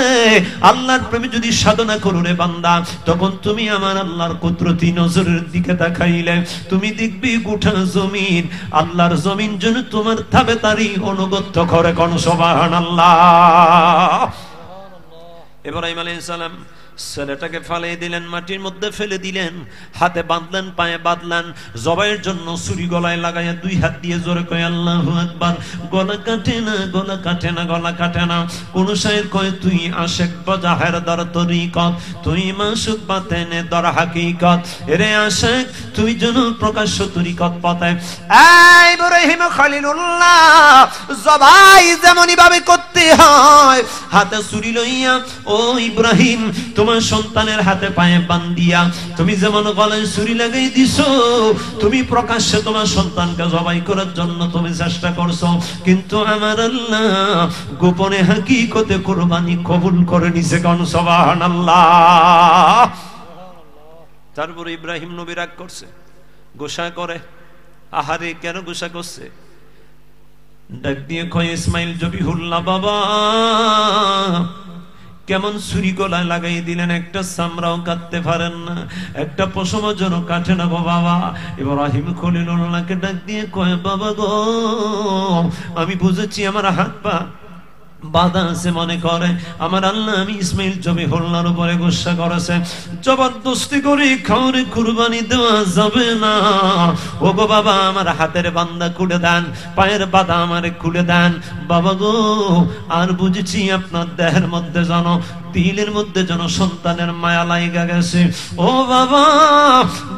আল্লাহর প্রেমে যদি সাধনা করো রে বান্দা, তখন তুমি আমার আল্লাহর কুদরতি নজরের দিকে তাকাইলে তুমি দেখবি গোটা জমিন আল্লাহর জমিন যেন তোমার তাবেদারি অনুগত করে। কোন সুবহানাল্লাহ। ইব্রাহিম আলাইহিস সালাম ছেলেটাকে ফালিয়ে দিলেন, মাটির মধ্যে ফেলে দিলেন, হাতে বাঁধলেন, পায়ে বাঁধলেন, জবাইয়ের জন্য ছুরি গলায় লাগাইয়া দুই হাত দিয়ে জোরে কয় আল্লাহু আকবার। গলা কাটে না, গলা কাটে না, গলা কাটে না। কোন শায়ের কয় তুই আশেক বজাহের দর তরিকত, তুই মাশুক বাতেনে দর হकीकत। এরে আশেক তুই যেন প্রকাশ্য তরিকত পথে। এই ইব্রাহিম খলিলুল্লাহ, জবাই যেমনই ভাবে করতে হয়, হাতে ছুরি লইয়া ও ইব্রাহিম তোমার সন্তানের হাতে পায়ে বান্ধিয়া তুমি যেমন গলায় ছুরি লাগাই দিছো, তুমি প্রকাশ্যে তোমার সন্তানকে জবাই করার জন্য তুমি চেষ্টা করছো, কিন্তু আমার আল্লাহ গোপনে হकीकতে কুরবানি কবুল করে নিছে। কোন সুবহানাল্লাহ। তারপরে ইব্রাহিম নবী রাগ করছে, গোসা করে। আহারে কেন গোসা করছে? ডাক দিয়ে কয় ইসমাইল জবিহুল্লাহ বাবা, কেমন ছুরি গলায় লাগাই দিলেন, একটা চামড়াও কাটতে পারেন না, একটা পশমও যেন কাটে না গো বাবা। ইব্রাহিম খলিলুল্লাহকে ডাক দিয়ে কয় বাবা গো, আমি বুঝেছি আমার হাত পা বাধা আছে মনে করে আমার আল্লাহ আমি ইসমাইল জবিহুল্লাহর উপরে গুসা করেছে, জবরদস্তি করে খাওয়ারে কুরবানি দেওয়া যাবে না। ও গো বাবা আমার হাতের বান্দা খুলে দেন, পায়ের বাধা আমারে খুলে দেন বাবা গো। আর বুঝেছি আপনার দেহের মধ্যে যেন দিলের মধ্যে যেন সন্তানের মায়া লাইগা গেছে। ও বাবা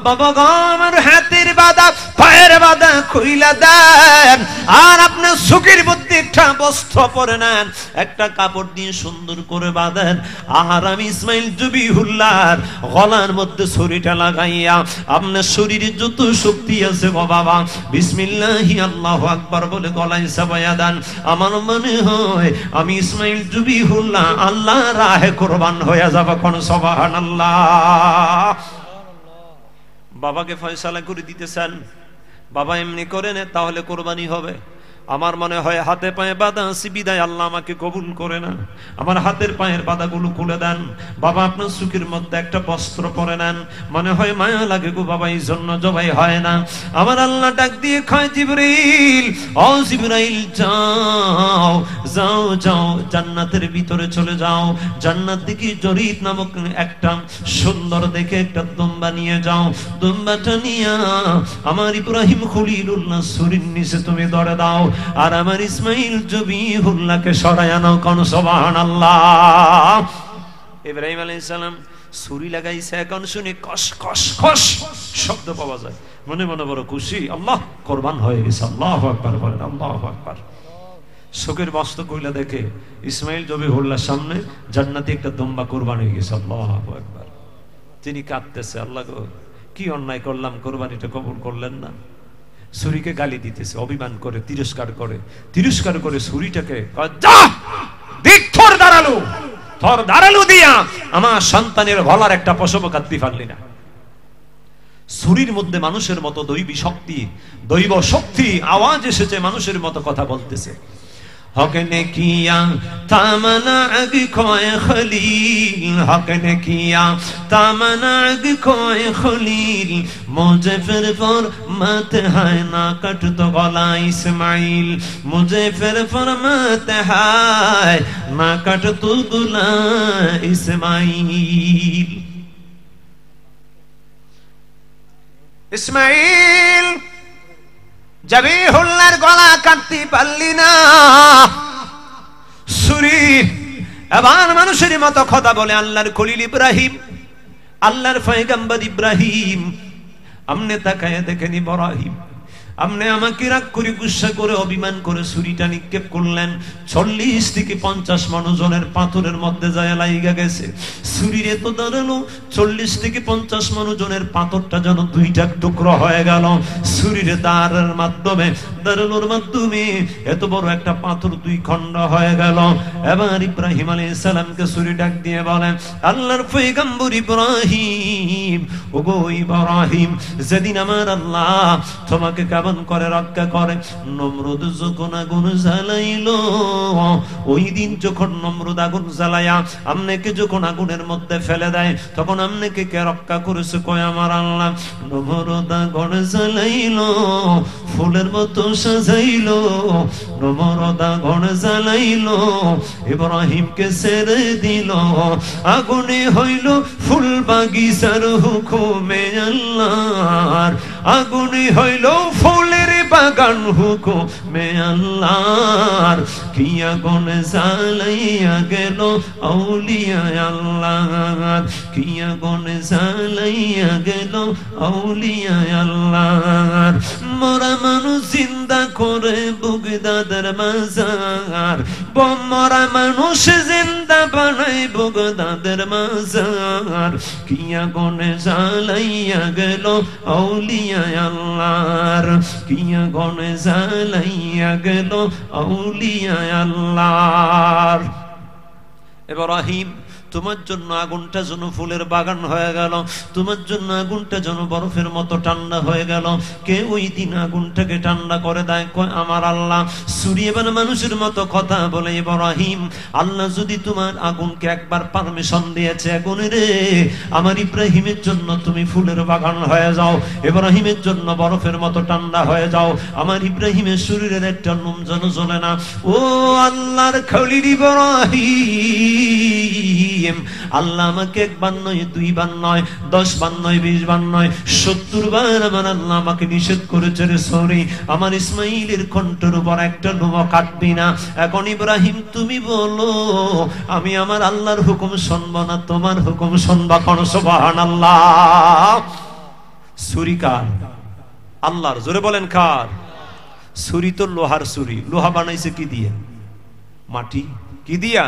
বাবা গো আমার হাতের বাধা পায়ের বাধা খুইলা দেন, আর আপনার চোখের মধ্যে একটা বস্ত্র পরে নেন, একটা কাপড় দিয়ে সুন্দর করে বাঁধেন, আর আমি ইসমাইল জবিহুল্লাহর গলার মধ্যে ছুরিটা লাগাইয়া আপনার শরীরে যত শক্তি আছে গো বাবা বিসমিল্লাহি আল্লাহু আকবার বলে গলায় চাপাইয়া দেন। আমার মনে হয় আমি ইসমাইল জবিহুল্লাহ আল্লাহ রাহে কুরবান হয়ে যাব। কোন সুবহানাল্লাহ। বাবাকে ফয়সালা করে দিতেছেন, বাবা এমনি করে নে তাহলে কোরবানি হবে। আমার মনে হয় হাতে পায়ে বাধা আছে বিদায় আল্লাহ আমাকে কবুল করে না। আমার হাতের পায়ের বাধাগুলো খুলে দেন বাবা, আপনার চোখের মধ্যে একটা বস্ত্র পরে নেন, মনে হয় মায়া লাগে গো বাবা এই জন্য জবাই হয় না। আমার আল্লাহ ডাক দিয়ে কয় জিবরিল, ও জিবরাইল যাও যাও যাও জান্নাতের ভিতরে চলে যাও, জান্নাত থেকে জরিদ নামক একটা সুন্দর দেখে একটা দুম্বা নিয়ে যাও, দুম্বাটা নিয়ে আমার ইব্রাহিম খলিলুল্লাহ শরীর নিচে তুমি ধরে দাও, আর আমার ইসমাইল জবিহুল্লাহকে সরায় আনো। কোন সুবহানাল্লাহ। ইব্রাহিম আলাইহিস সালাম ছুরি লাগাইছে, এখন শুনি কস কস কস শব্দ পাওয়া যায়, মনে মনে বড় খুশি, আল্লাহ কুরবান হয়ে গেছে। আল্লাহু আকবার বলেন, আল্লাহু আকবার। চোখের বস্ত্র কইলা দেখে ইসমাইল জবিহুল্লাহর সামনে জান্নাতে একটা দুম্বা কুরবান হয়ে গেছে। আল্লাহু আকবার। তিনি কাঁদতেছে, আল্লাহ গো কি অন্যায় করলাম, কুরবানিটা কবুল করলেন না। ছুরিকে গালি দিতেছে, অভিমান করে তিরস্কার করে ছুরিটাকে থর দাঁড়ালো দিয়া আমার সন্তানের গলার একটা পশম কাটতে পারলি না। ছুরির মধ্যে মানুষের মতো দৈব শক্তি আওয়াজ এসেছে, মানুষের মতো কথা বলতেছে। हक ने किया तामना अग खोए खलील, हक ने किया तामना अग खोए खलील, मुझे फिर फरमाते हैं ना कट तो गला इस्माइल, मुझे फिर फरमाते हैं ना कट तो गला इस्माइल। इस्माइल জবিহুল্লাহর গলা কাটতে পারলি না, ছুরি এবার মানুষের মতো কথা বলে আল্লাহর খলিল ইব্রাহিম, আল্লাহর পয়গম্বর ইব্রাহিম। আমনে তাকায় দেখেন ইব্রাহিম, আপনি আমাকে রাগ করে গুসা করে অভিমান করে ছুরিটা নিক্ষেপ করলেন, 40 থেকে 50 মানুষজনের পাথরের মধ্যে যায় লাইগা গেছে। ছুরির এত দাঁড়ালো 40 থেকে 50 মানুষজনের পাথরটা যেন দুইটা টুকরো হয়ে গেল। ছুরির দাঁড়ার মাধ্যমে দাঁড়ানোর মাধ্যমে এত বড় একটা পাথর দুই খণ্ড হয়ে গেল। এবার ইব্রাহিম আলাইহিস সালামকে ছুরি ডাক দিয়ে বলেন, আল্লাহর পয়গম্বর ইব্রাহিম, ওগো ইব্রাহিম, যেদিন আমার আল্লাহ তোমাকে করে রক্ষা করে, নমরুদ যখন আগুন জ্বালাইলো, ওই দিন যখন নমরুদ আগুন জ্বালায়া আমনেকে যখন আগুনের মধ্যে ফেলে দেয়, তখন আমনেকে কে রক্ষা করেছে? কয় আমার আল্লাহ। নমরুদ আগুন জ্বালাইলো, ফুলের মতো সাজাইলো, নমরুদ আগুন জ্বালাইলো, ইব্রাহিমকে ছেড়ে দিল, আগুনে হইল ফুল বাগিচার হুকুমে আল্লাহর, আগুনে হইল ফুলের বাগান হুকুমে আল্লাহর, কি আগুন জ্বালাইয়া গেল আউলিয়া আল্লাহর, কি আগুন জ্বালাইয়া গেল আউলিয়া আল্লাহর। মরা মানুষ জিন্দা করে বাগদাদের মাজার, মরা মানুষ জিন্দা বানাই বাগদাদের মাজার, কি আগুন জ্বালাইয়া গেল আউলিয়া আল্লাহর, কি আগুন জ্বালাইয়া গেল আউলিয়া আল্লাহর। ইব্রাহিম তোমার জন্য আগুনটা যেন ফুলের বাগান হয়ে গেল, তোমার জন্য আগুনটা যেন বরফের মতো ঠান্ডা হয়ে গেল। কে ওই দিন আগুনটাকে ঠান্ডা করে দেয়? কয় আমার আল্লাহ। সূরা এবার মানুষের মতো কথা বলে, ইব্রাহিম আল্লাহ যদি তোমার আগুনকে একবার পারমিশন দিয়েছে, আগুন রে আমার ইব্রাহিমের জন্য তুমি ফুলের বাগান হয়ে যাও, ইব্রাহিমের জন্য বরফের মতো ঠান্ডা হয়ে যাও, আমার ইব্রাহিমের শরীরের একটা নুম যেন জ্বলে না। ও আল্লাহর খলিল ইব্রাহিম, আল্লাহ আমাকে একবার নয়, দুইবার নয়, 10 বার নয়, 20 বার নয়, 70 বার আমার আল্লাহ আমাকে নিষেধ করেছে রে সরি, আমার ইসমাইলের কণ্ঠের উপর একটা লোমা কাটবি না। এখন ইব্রাহিম তুমি বলো, আমি আমার আল্লাহর হুকুম শুনব না তোমার হুকুম শুনবা? কোন সুবহানাল্লাহ। ছুরি কার? আল্লাহর। জোরে বলেন কার? ছুরি তো লোহার ছুরি। লোহা বানাইছে কি দিয়ে? মাটি। কি দিয়া?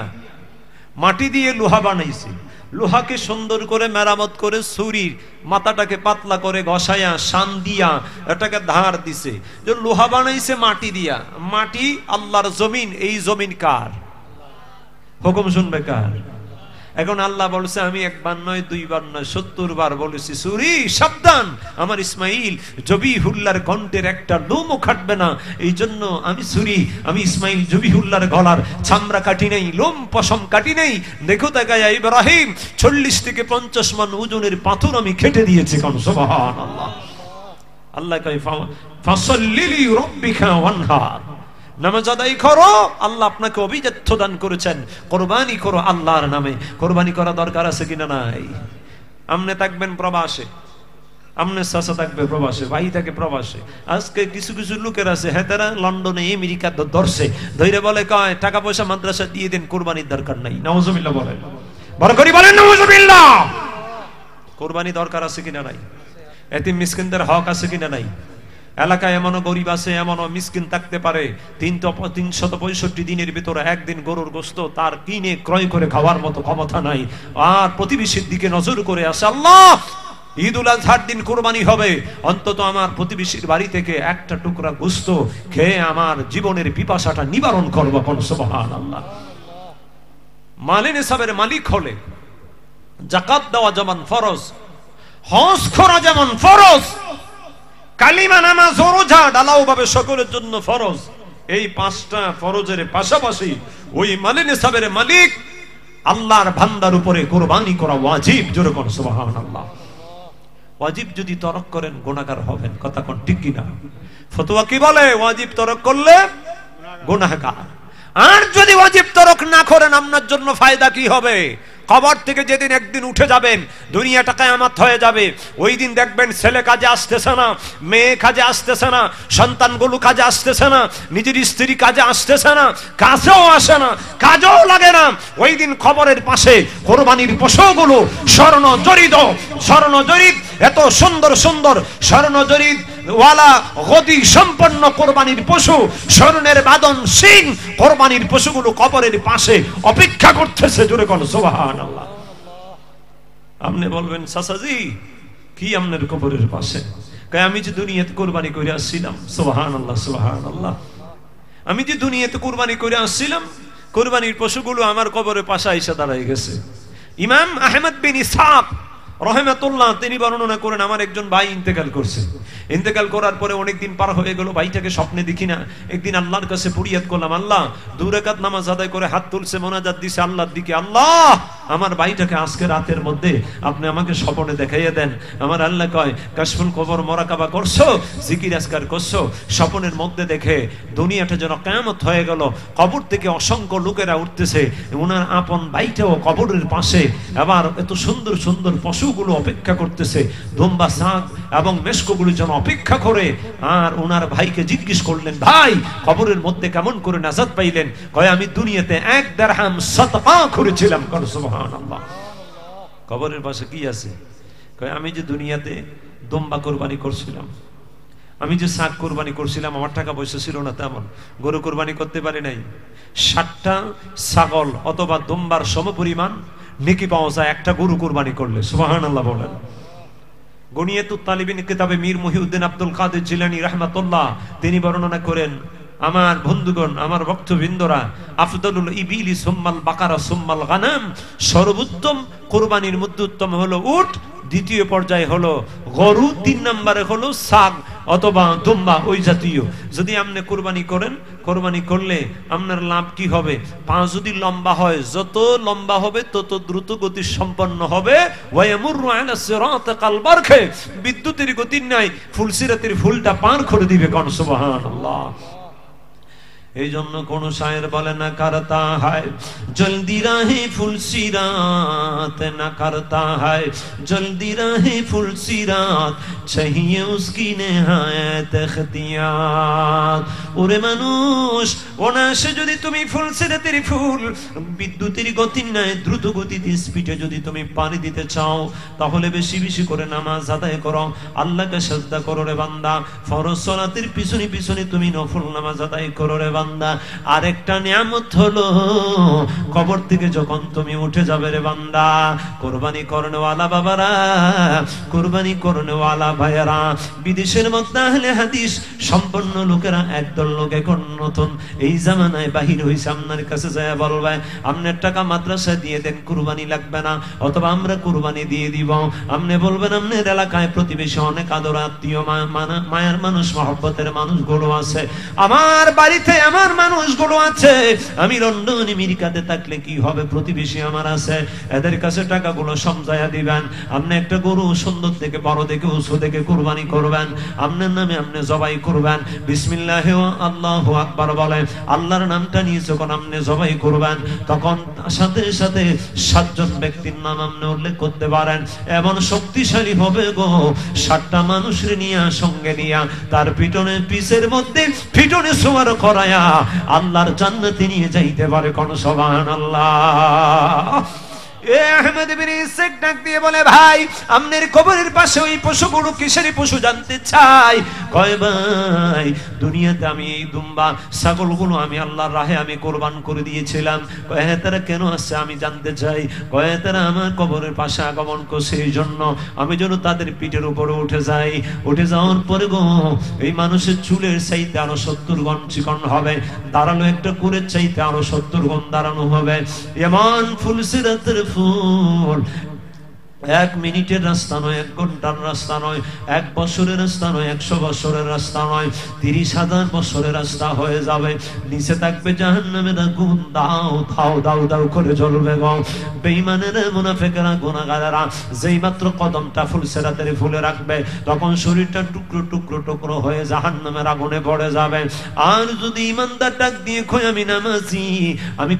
মাটি দিয়ে লোহা বানাইছে। লোহাকে সুন্দর করে মেরামত করে ছুরির মাথাটাকে পাতলা করে ঘষায়া শান দিয়া এটাকে ধার দিছে, যে লোহা বানাইছে মাটি দিয়া। মাটি আল্লাহর জমিন, এই জমিন কার? হুকুম শুনবে কার? এখন আল্লাহ বলছে আমি একবার নয়, দুইবার নয়, 70 বার বলেছি ছুরি সাবধান, আমার ইসমাইল জবিহুল্লাহর কণ্ঠের একটা লোমও কাটবে না। এই জন্য আমি ছুরি, আমি ইসমাইল জবিহুল্লাহর গলার চামড়া কাটি নাই, লোম পশম কাটি নাই। দেখো তাকায়া ইব্রাহিম 40 থেকে 50 মান ওজনের পাথর আমি কেটে দিয়েছি। কোন সুবহানাল্লাহ। আল্লাহ কয় ফাসাল্লি লিরাব্বিকা ওয়ানহার, নামাজ আদায় করো, আল্লাহ আপনাকে অভিজাত্য দান করেছেন, কোরবানি করো আল্লাহর নামে। কোরবানি করা দরকার আছে কিনা নাই? আমনে থাকবেন প্রবাসে, আমনে চাচা থাকবে প্রবাসে, ভাই থাকে প্রবাসে। আজকে কিছু কিছু লোকের আছে, হ্যাঁ তারা লন্ডনে আমেরিকা ধরছে, ধৈরে বলে কয় টাকা পয়সা মাদ্রাসা দিয়ে দেন, কোরবানির দরকার নাই। নাউজুবিল্লাহ বলেন, বড় করে বলেন নাউজুবিল্লাহ। কোরবানি দরকার আছে কিনা নাই? এতিম মিসকিনদের হক আছে কিনা নাই? এলাকায় এমনও গরিব আছে, এমনও মিসকিন থাকতে পারে 365 দিনের ভিতরে একদিন গরুর গোশত তার কিনে ক্রয় করে খাওয়ার মতো ক্ষমতা নাই, আর প্রতিবেশীর দিকে নজর করে আসে, আল্লাহ ঈদুল আজহার দিন কুরবানি হবে, অন্তত আমার প্রতিবেশীর বাড়ি থেকে একটা টুকরা গোশত খেয়ে আমার জীবনের পিপাসাটা নিবারণ করব। কোন সুবহানাল্লাহ। মালে নিসাবের মালিক হলে যাকাত দেওয়া যেমন ফরজ, হজ করা যেমন ফরজ, কালিমা নামাজ রোজা ঢালাও ভাবে সকলের জন্য ফরজ। এই 5টা ফরজের পাশাপাশি ওই মালে নিসাবের মালিক আল্লাহর বান্দার উপরে কুরবানি করা ওয়াজিব। জোরে কোন সুবহানাল্লাহ। ওয়াজিব যদি তরক করেন গুনাহগার হবেন, কথা কোন ঠিক কি না? ফতোয়া কি বলে? ওয়াজিব তরক করলে গুনাহগার। আর যদি ওয়াজিব তরক না করেন আপনার জন্য ফায়দা কি হবে? কবর থেকে যেদিন একদিন উঠে যাবেন, দুনিয়াটা কিয়ামত হয়ে যাবে, ওই দিন দেখবেন ছেলে কাজে আসতেছে না, মেয়ে কাজে আসতেছে না, সন্তানগুলো কাজে আসতেছে না, নিজের স্ত্রী কাজে আসতেছে না, কাছেও আসে না, কাজও লাগে না। ওই দিন কবরের পাশে কোরবানির পশুগুলো স্বর্ণ জড়িত, স্বর্ণ জড়িত, এত সুন্দর সুন্দর স্বর্ণ জড়িত ওয়ালা গদি সম্পন্ন কোরবানির পশু, স্বর্ণের বাদন সিং কোরবানির পশুগুলো কবরের পাশে অপেক্ষা করতেছে। জোরে কোন সুবহানাল্লাহ। আপনি বলবেন চাচাজি কি আপনার কবরের পাশে? কয় আমি যে দুনিয়াতে কোরবানি করে আসছিলাম। সুবহানাল্লাহ সুবহানাল্লাহ। আমি যে দুনিয়াতে কোরবানি করে আসছিলাম, কোরবানির পশুগুলো আমার কবরের পাশে এসে দাঁড়ায় গেছে। ইমাম আহমদ বিন ইসহাক রহমাতুল্লাহ তিনি বর্ণনা করেন, আমার একজন ভাই ইন্তেকাল করছে। ইন্তেকাল করার পরে অনেকদিন পার হয়ে গেল, ভাইটাকে স্বপ্নে দেখি না। একদিন আল্লাহর কাছে ফরিয়াদ করলাম, আল্লাহ 2 রাকাত নামাজ আদায় করে হাত তুলছে, মোনাজাত দিছে আল্লাহর দিকে, আল্লাহ আমার ভাইটাকে আজকে রাতের মধ্যে আপনি আমাকে স্বপ্নে দেখাইয়া দেন। আমার আল্লাহ কয় কাশফুল কবর মোরাকাবা করছো, জিকির আজকার করছো, স্বপ্নের মধ্যে দেখে দুনিয়াটা যেন কিয়ামত হয়ে গেল। কবর থেকে অসংখ্য লোকেরা উঠতেছে, ওনার আপন ভাইটাও কবরের পাশে, আবার এত সুন্দর সুন্দর পশুগুলো অপেক্ষা করতেছে, দুম্বা ছাগ এবং মেশকগুলো যেন অপেক্ষা করে। আর ওনার ভাইকে জিজ্ঞেস করলেন, ভাই কবরের মধ্যে কেমন করে নাজাত পাইলেন? কয় আমি দুনিয়াতে 1 দিরহাম সাদকা করেছিলাম। কোন সুবহানাল্লাহ। কবরের পাশে কি আছে? কয় আমি যে দুনিয়াতে দুম্বা কুরবানি করছিলাম, আমি যে ছাগ কুরবানি করছিলাম, আমার টাকা পয়সা ছিল না তেমন, গরু কুরবানি করতে পারি নাই। 60টা ছাগল অথবা দুম্বার সমপরিমাণ নেকি পাওয়া যায় একটা গরু কুরবানি করলে। সুবহানাল্লাহ বলেন। গনিয়াতুত তালিবিন কিতাবে মীর মুহিউদ্দিন আব্দুল কাদের জিলানী রাহমাতুল্লাহ তিনি বর্ণনা করেন, আমার বন্ধুগণ, আমার ভক্তবৃন্দরা, আফদলুল ইবিলি সুম্মাল বাকারা সুম্মাল গানাম, সর্বোত্তম কুরবানির মধ্যে উত্তম হলো উট, দ্বিতীয় পর্যায়ে হলো গরু, 3 নম্বরে হলো ছাগ অথবা দুম্বা ওই জাতীয়। যদি আপনি কুরবানি করেন, কুরবানি করলে আপনার লাভ কি হবে? পা যদি লম্বা হয়, যত লম্বা হবে তত দ্রুত গতি সম্পন্ন হবে। ওয়ায়ামুরু আলা সিরাতি কাল বারখে, বিদ্যুতের গতির নাই ফুলসিরাতের ফুলটা পার করে দিবে। কোন সুবহানাল্লাহ। এই জন্য কোন শায়ের বলে না করতা হয় জলদি রাহে ফুলসিরাত, না করতা হয় জলদি রাহে ফুলসিরাত, চাহিয়ে উসকি নেহায়েত ইখতিয়ার। ওরে মানুষ, অনায়াসে যদি তুমি ফুলসিরাতের ফুল বিদ্যুতের গতি নাই দ্রুত গতিতে স্পিডে যদি তুমি পানি দিতে চাও, তাহলে বেশি বেশি করে নামাজ আদায় করো, আল্লাহকে সিজদা করো রে বান্দা। ফরজ সালাতের পিছনে পিছনে তুমি নফল নামাজ আদায় করো রে বান্দা। আরেকটা নিয়ামত হলো, কবর থেকে যখন তুমি উঠে যাবে রে বান্দা, কুরবানি করনেওয়ালা বাবারা, কুরবানি করনেওয়ালা ভাইয়ারা, বিদেশের মধ্যে আহলে হাদিস সম্পন্ন লোকেরা, একদল লোক এখন নতুন এই জামানায় বাহির হইছে, আপনার কাছে যায় বলবে আপনার টাকা মাদ্রাসায় দিয়ে দেন, কুরবানি লাগবে না, অথবা আমরা কুরবানি দিয়ে দিব। আপনি বলবেন আপনার এলাকায় প্রতিবেশী অনেক আদর আত্মীয় মায়ের মানুষ মহব্বতের মানুষগুলো আছে, আমার বাড়িতে আমার মানুষগুলো আছে, আমি লন্ডন আমেরিকাতে থাকলে কি হবে, প্রতিবেশী আমার আছে, এদের কাছে টাকাগুলো সমঝায়া দিবেন। আপনি একটা গরু সুন্দর দেখে বড় দেখে উঁচু দেখে কুরবানি করবেন, আপনার নামে আপনি জবাই করবেন, বিসমিল্লাহ আল্লাহু আকবার বলে আল্লাহর নামটা নিয়ে যখন আপনি জবাই করবেন, তখন সাথে সাথে 7 জন ব্যক্তির নাম আপনি উল্লেখ করতে পারেন। এমন শক্তিশালী হবে গো, 7টা মানুষের নিয়ে সঙ্গে নিয়ে তার পিছনে পিছের মধ্যে পিছনে সওয়ার করায়া আল্লাহর জান্নাতে নিয়ে যাইতে পারে। কোন সুবহানাল্লাহ। আহমেদ বিন ইসহাক ডাক দিয়ে বলে, ভাই আমনের কবরের পাশে ওই পশুগুলো কিসের পশু জানতে চাই। কয় ভাই দুনিয়াতে আমি এই দুম্বা ছাগলগুলো আমি আল্লাহর রাহে আমি কোরবান করে দিয়েছিলাম। কয় হ্যাঁ, তারা কেন আসছে আমি জানতে চাই। কয় তারা আমার কবরের পাশে আগমন করছে, এই জন্য আমি যেন তাদের পিঠের উপরে উঠে যাই। উঠে যাওয়ার পরে গো, এই মানুষের চুলের চাইতে আরো 70 গুণ চিকন হবে, দাঁড়ানো একটা কুলের চাইতে আরো 70 গুণ দাঁড়ানো হবে। এমন ফুলসিরাতের ফুল 1 মিনিটের রাস্তা নয়, 1 ঘন্টার রাস্তা নয়, 1 বছরের রাস্তা নয়, 100 বছরের রাস্তা নয়, 30,000 বছরের রাস্তা হয়ে যাবে। নিচে থাকবে জাহান্নামের আগুন, দাও দাও দাও দাও করে জ্বলবে গো। বেঈমানেরা, মুনাফিকেরা, গুনাহগারেরা যেই মাত্র কদমটা ফুলসিরাতের ফুলে রাখবে, তখন শরীরটা টুকরো টুকরো টুকরো হয়ে জাহান্নামের আগুনে পড়ে যাবে। আর যদি ঈমানদার ডাক দিয়ে কয় আমি নামাজি, আমি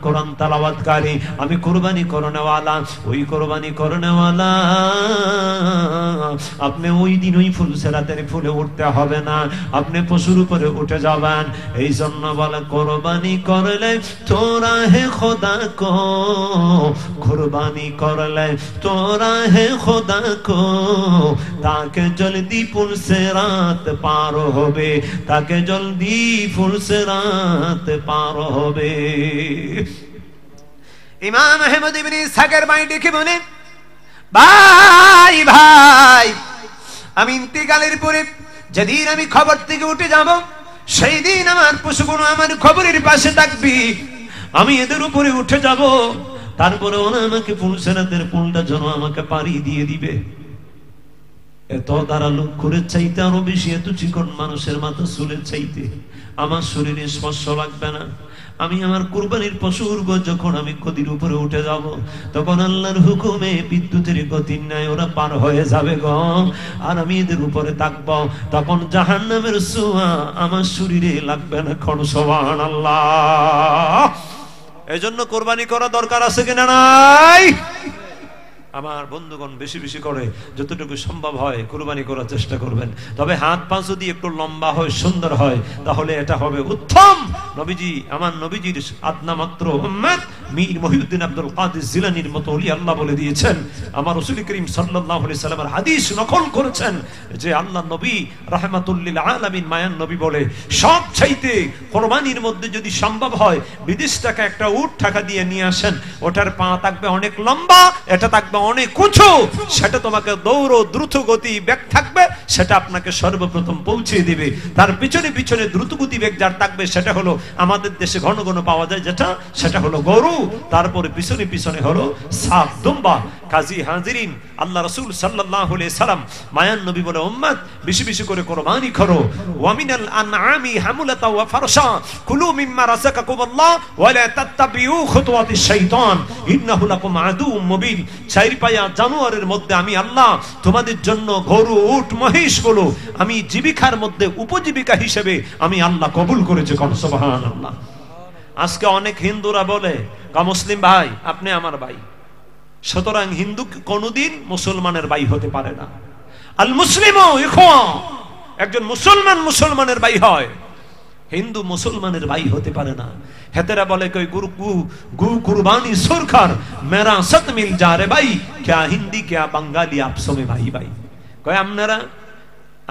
কোরআন তেলাওয়াতকারী, আমি কুরবানি করনেওয়ালা, ওই কুরবানি করনেওয়ালা, আপনি ওই দিন ওই ফুলসিরাতের ফুলে উঠতে হবে না, আপনি পশুর উপরে উঠে যাবেন। এই জন্য বলে কুরবানি করলে তোরা হে খোদা কো, কুরবানি করলে তোরা হে খোদা কো, তাকে জলদি ফুলসিরাত পার হবে, তাকে জলদি ফুলসিরাত পার হবে। ইমাম আহমদ ইবনে ইসহাকের ভাই ডেকে বলে, ভাই ভাই আমি ইন্তেকালের পরে যেদিন আমি খবর থেকে উঠে যাব, সেই দিন আমার পশুগুলো আমার খবরের পাশে থাকবি, আমি এদের উপরে উঠে যাব, তারপরে ওরা আমাকে ফুলসিরাতের ফুলটা যেন আমাকে পাড়ি দিয়ে দিবে। এত ধারালো করে চাইতে আরো বেশি, এত চিকন মানুষের মাথা চুলের চাইতে আমার শরীরে স্পর্শ লাগবে না। আমি আমার কুরবানির পশুর যখন আমি গদির উপরে উঠে যাব, তখন আল্লাহর হুকুমে বিদ্যুতের গতির ন্যায় ওরা পার হয়ে যাবে গো, আর আমি এদের উপরে থাকবো, তখন জাহান্নামের ছোঁয়া আমার শরীরে লাগবে না। কোন সুবহানাল্লাহ। এজন্য কুরবানি করা দরকার আছে কিনা নাই? আমার বন্ধুগণ, বেশি বেশি করে যতটুকু সম্ভব হয় কুরবানি করার চেষ্টা করবেন। তবে হাত পা যদি একটু লম্বা হয়, সুন্দর হয়, তাহলে এটা হবে উত্তম। নবীজি, আমার নবীজির আদনা মাত্র উম্মত মীর মহিউদ্দিন আব্দুল কাদের জিলানীর মতো ওলি আল্লাহ বলে দিয়েছেন, আমার রাসূল করিম সাল্লাল্লাহু আলাইহি সাল্লামের হাদিস নকল করেছেন যে আল্লাহ নবী রাহমাতুল লিল আলামিন মায়ান নবী বলে, সব চাইতে কুরবানির মধ্যে যদি সম্ভব হয় বিদেশ থেকে একটা উট টাকা দিয়ে নিয়ে আসেন, ওটার পা থাকবে অনেক লম্বা, এটা থাকবে অনেক উঁচু, সেটা তোমাকে দৌড় দ্রুত গতি বেগ থাকবে, সেটা আপনাকে সর্বপ্রথম পৌঁছে দিবে। তার পিছনে পিছনে দ্রুত গতি বেগ যার থাকবে সেটা হলো আমাদের দেশে ঘন ঘন পাওয়া যায় যেটা, সেটা হলো গরু, তারপরে পিছনে পিছনে হলো সাপ দুম্বা। কাজী হাজিরিন, আল্লাহ রাসূল সাল্লাল্লাহু আলাইহি সাল্লাম মায়ান নবী বলে, উম্মত বেশি বেশি করে কুরবানি করো। ওয়া মিনাল আনআমি হামুলাতা ওয়া ফারশা কুলু মিম্মা রাযাকাকুমুল্লাহ ওয়া লা তাত্তাবিউ খুতুওয়াতিশ শাইতান ইন্নাহু লাকুম আদুউম মুবিন। চার পায়া জানোয়ারের মধ্যে আমি আল্লাহ তোমাদের জন্য গরু, উট, মহিষ গুলো আমি জীবিকার মধ্যে উপজীবিকা হিসেবে আমি আল্লাহ কবুল করেছি। কোন সুবহানাল্লাহ। আজকে অনেক হিন্দুরা বলে, মুসলিম ভাই আপনি আমার ভাই, সুতরাং হিন্দু কোনদিন মুসলমানের ভাই হতে পারে না। আল মুসলিমু ইখওয়া, একজন মুসলমান মুসলমানের ভাই হয়, হিন্দু মুসলমানের ভাই হতে পারে না। হেতেরা বলে কই গু কুরবানি সরকার মেরা সত মিল যা রে ভাই, क्या হিন্দি क्या বাঙালি আপস মে ভাই ভাই। কয় আপনারা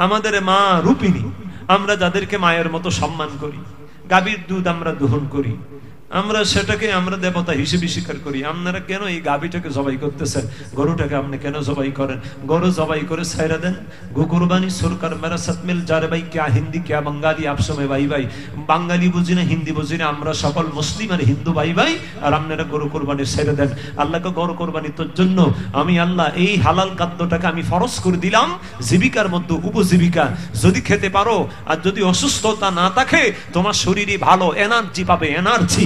আমাদের মা রূপিণী, আমরা যাদেরকে মায়ের মতো সম্মান করি, গাভীর দুধ আমরা দহন করি, আমরা সেটাকে আমরা দেবতা হিসেবে স্বীকার করি। আপনারা কেন এই গাভীটাকে জবাই করতেছেন, গরুটাকে আপনি কেন জবাই করেন? গরু জবাই করে ছাইরা দেন। গো কুরবানি সরকার মেরা সাথ মিল যারে ভাই, क्या হিন্দি क्या বাঙালি আপস মে ভাই ভাই। বাঙালি বুঝি না, হিন্দি বুঝি না, আমরা সকল মুসলিম আর হিন্দু ভাই ভাই, আর আপনারা গরু কুরবানি ছেড়ে দেন। আল্লাহকে গরু কুরবানি তোর জন্য আমি আল্লাহ এই হালাল খাদ্যটাকে আমি ফরজ করে দিলাম, জীবিকার মধ্যে উপজীবিকা। যদি খেতে পারো, আর যদি অসুস্থতা না থাকে, তোমার শরীরে ভালো এনার্জি পাবে, এনার্জি।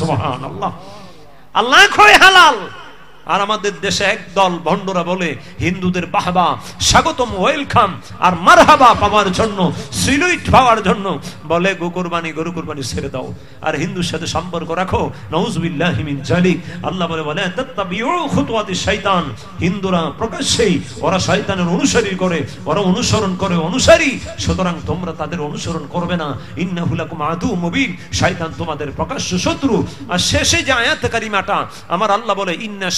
সুবহানাল্লাহ। আল্লাহ কয় হালাল, আর আমাদের দেশে একদল ভণ্ডরা বলে হিন্দুদের বাহবা, স্বাগতম, ওয়েলকাম আর মারহাবা পাওয়ার জন্য, সিলুইট পাওয়ার জন্য বলে গরু কুরবানি ছেড়ে দাও আর হিন্দুর সাথে সম্পর্ক রাখো। নাউযুবিল্লাহি মিন যালিক। আল্লাহ বলে তাত্তাবিউ খুতুওয়াতিশ শাইতান। হিন্দুরা প্রকাশ্যেই ওরা শয়তানের অনুসারী করে, ওরা অনুসরণ করে অনুসারী, সুতরাং তোমরা তাদের অনুসরণ করবে না। ইন্নাহু লাকুম আদুউম মুবিন, শয়তান তোমাদের প্রকাশ্য শত্রু। আর শেষে যে আয়াত কারিমাটা আমার আল্লাহ বলে, ইন্না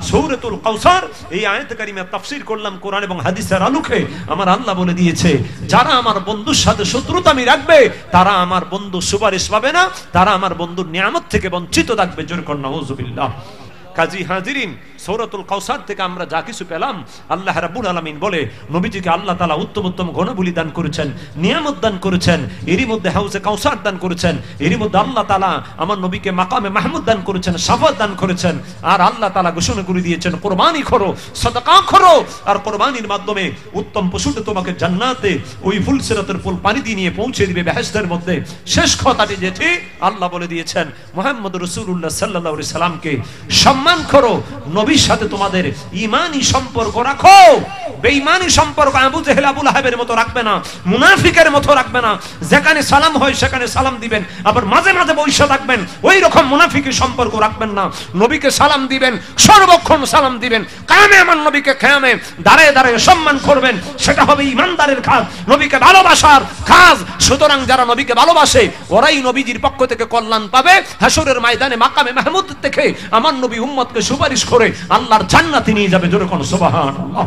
সূরাতুল কাউসার, এই আয়াত কারিমা তাফসীর করলাম কোরআন এবং হাদিসের আলোকে। আমার আল্লাহ বলে দিয়েছে, যারা আমার বন্ধুর সাথে শত্রুতামি রাখবে তারা আমার বন্ধু সুপারিশ পাবে না, তারা আমার বন্ধুর নিয়ামত থেকে বঞ্চিত থাকবে। জোরে কর নাউযুবিল্লাহ। কাজী হাজিরিন, সূরাতুল কাউসার থেকে আমরা যা কিছু পেলাম, আল্লাহ রাব্বুল আলামিন বলে নবীজিকে আল্লাহ তাআলা উত্তম উত্তম গুণাবলী দান করেছেন, নিয়ামত দান করেছেন, এরই মধ্যে হাউজে কাউসার দান করেছেন, এরই মধ্যে আল্লাহ তাআলা আমার নবীকে মাকামে মাহমুদ দান করেছেন, শাফাত দান করেছেন। আর আল্লাহ তাআলা ঘোষণা করে দিয়েছেন, কুরবানি করো, সাদাকা করো, আর কুরবানির মাধ্যমে উত্তম পশুটা তোমাকে জান্নাতে ওই ফুলসিরাতের ফুল পানি দিয়ে নিয়ে পৌঁছে দিবে বেহেশতের মধ্যে। শেষ কথাটি যেটি আল্লাহ বলে দিয়েছেন, মুহাম্মদ রাসূলুল্লাহ সাল্লাল্লাহু আলাইহি সাল্লামকে সম্মান করো, নবীর সাথে তোমাদের ঈমানি সম্পর্ক রাখো। বেঈমানি সম্পর্ক আবু জেহেল আবু লাহাবের মতো রাখবে না, মুনাফিকের মতো রাখবে না। যেখানে সালাম হয় সেখানে সালাম দিবেন, আবার মাঝে মাঝে বৈশা থাকবেন, ওই রকম মুনাফিকের সম্পর্ক রাখবেন না। নবীকে সালাম দিবেন, সর্বক্ষণ সালাম দিবেন। কামে আমার নবীকে খেয়ামে দাঁড়ায় দাঁড়ায় সম্মান করবেন, সেটা হবে ঈমানদারের কাজ, নবীকে ভালোবাসার কাজ। সুতরাং যারা নবীকে ভালোবাসে ওরাই নবীজির পক্ষ থেকে কল্যাণ পাবে। হাসরের ময়দানে মাকামে মাহমুদ থেকে আমার নবী উম্মতকে সুপারিশ করে আল্লাহর জান্নাতে নিয়ে যাবে। জোরে কোন সুবহানাল্লাহ।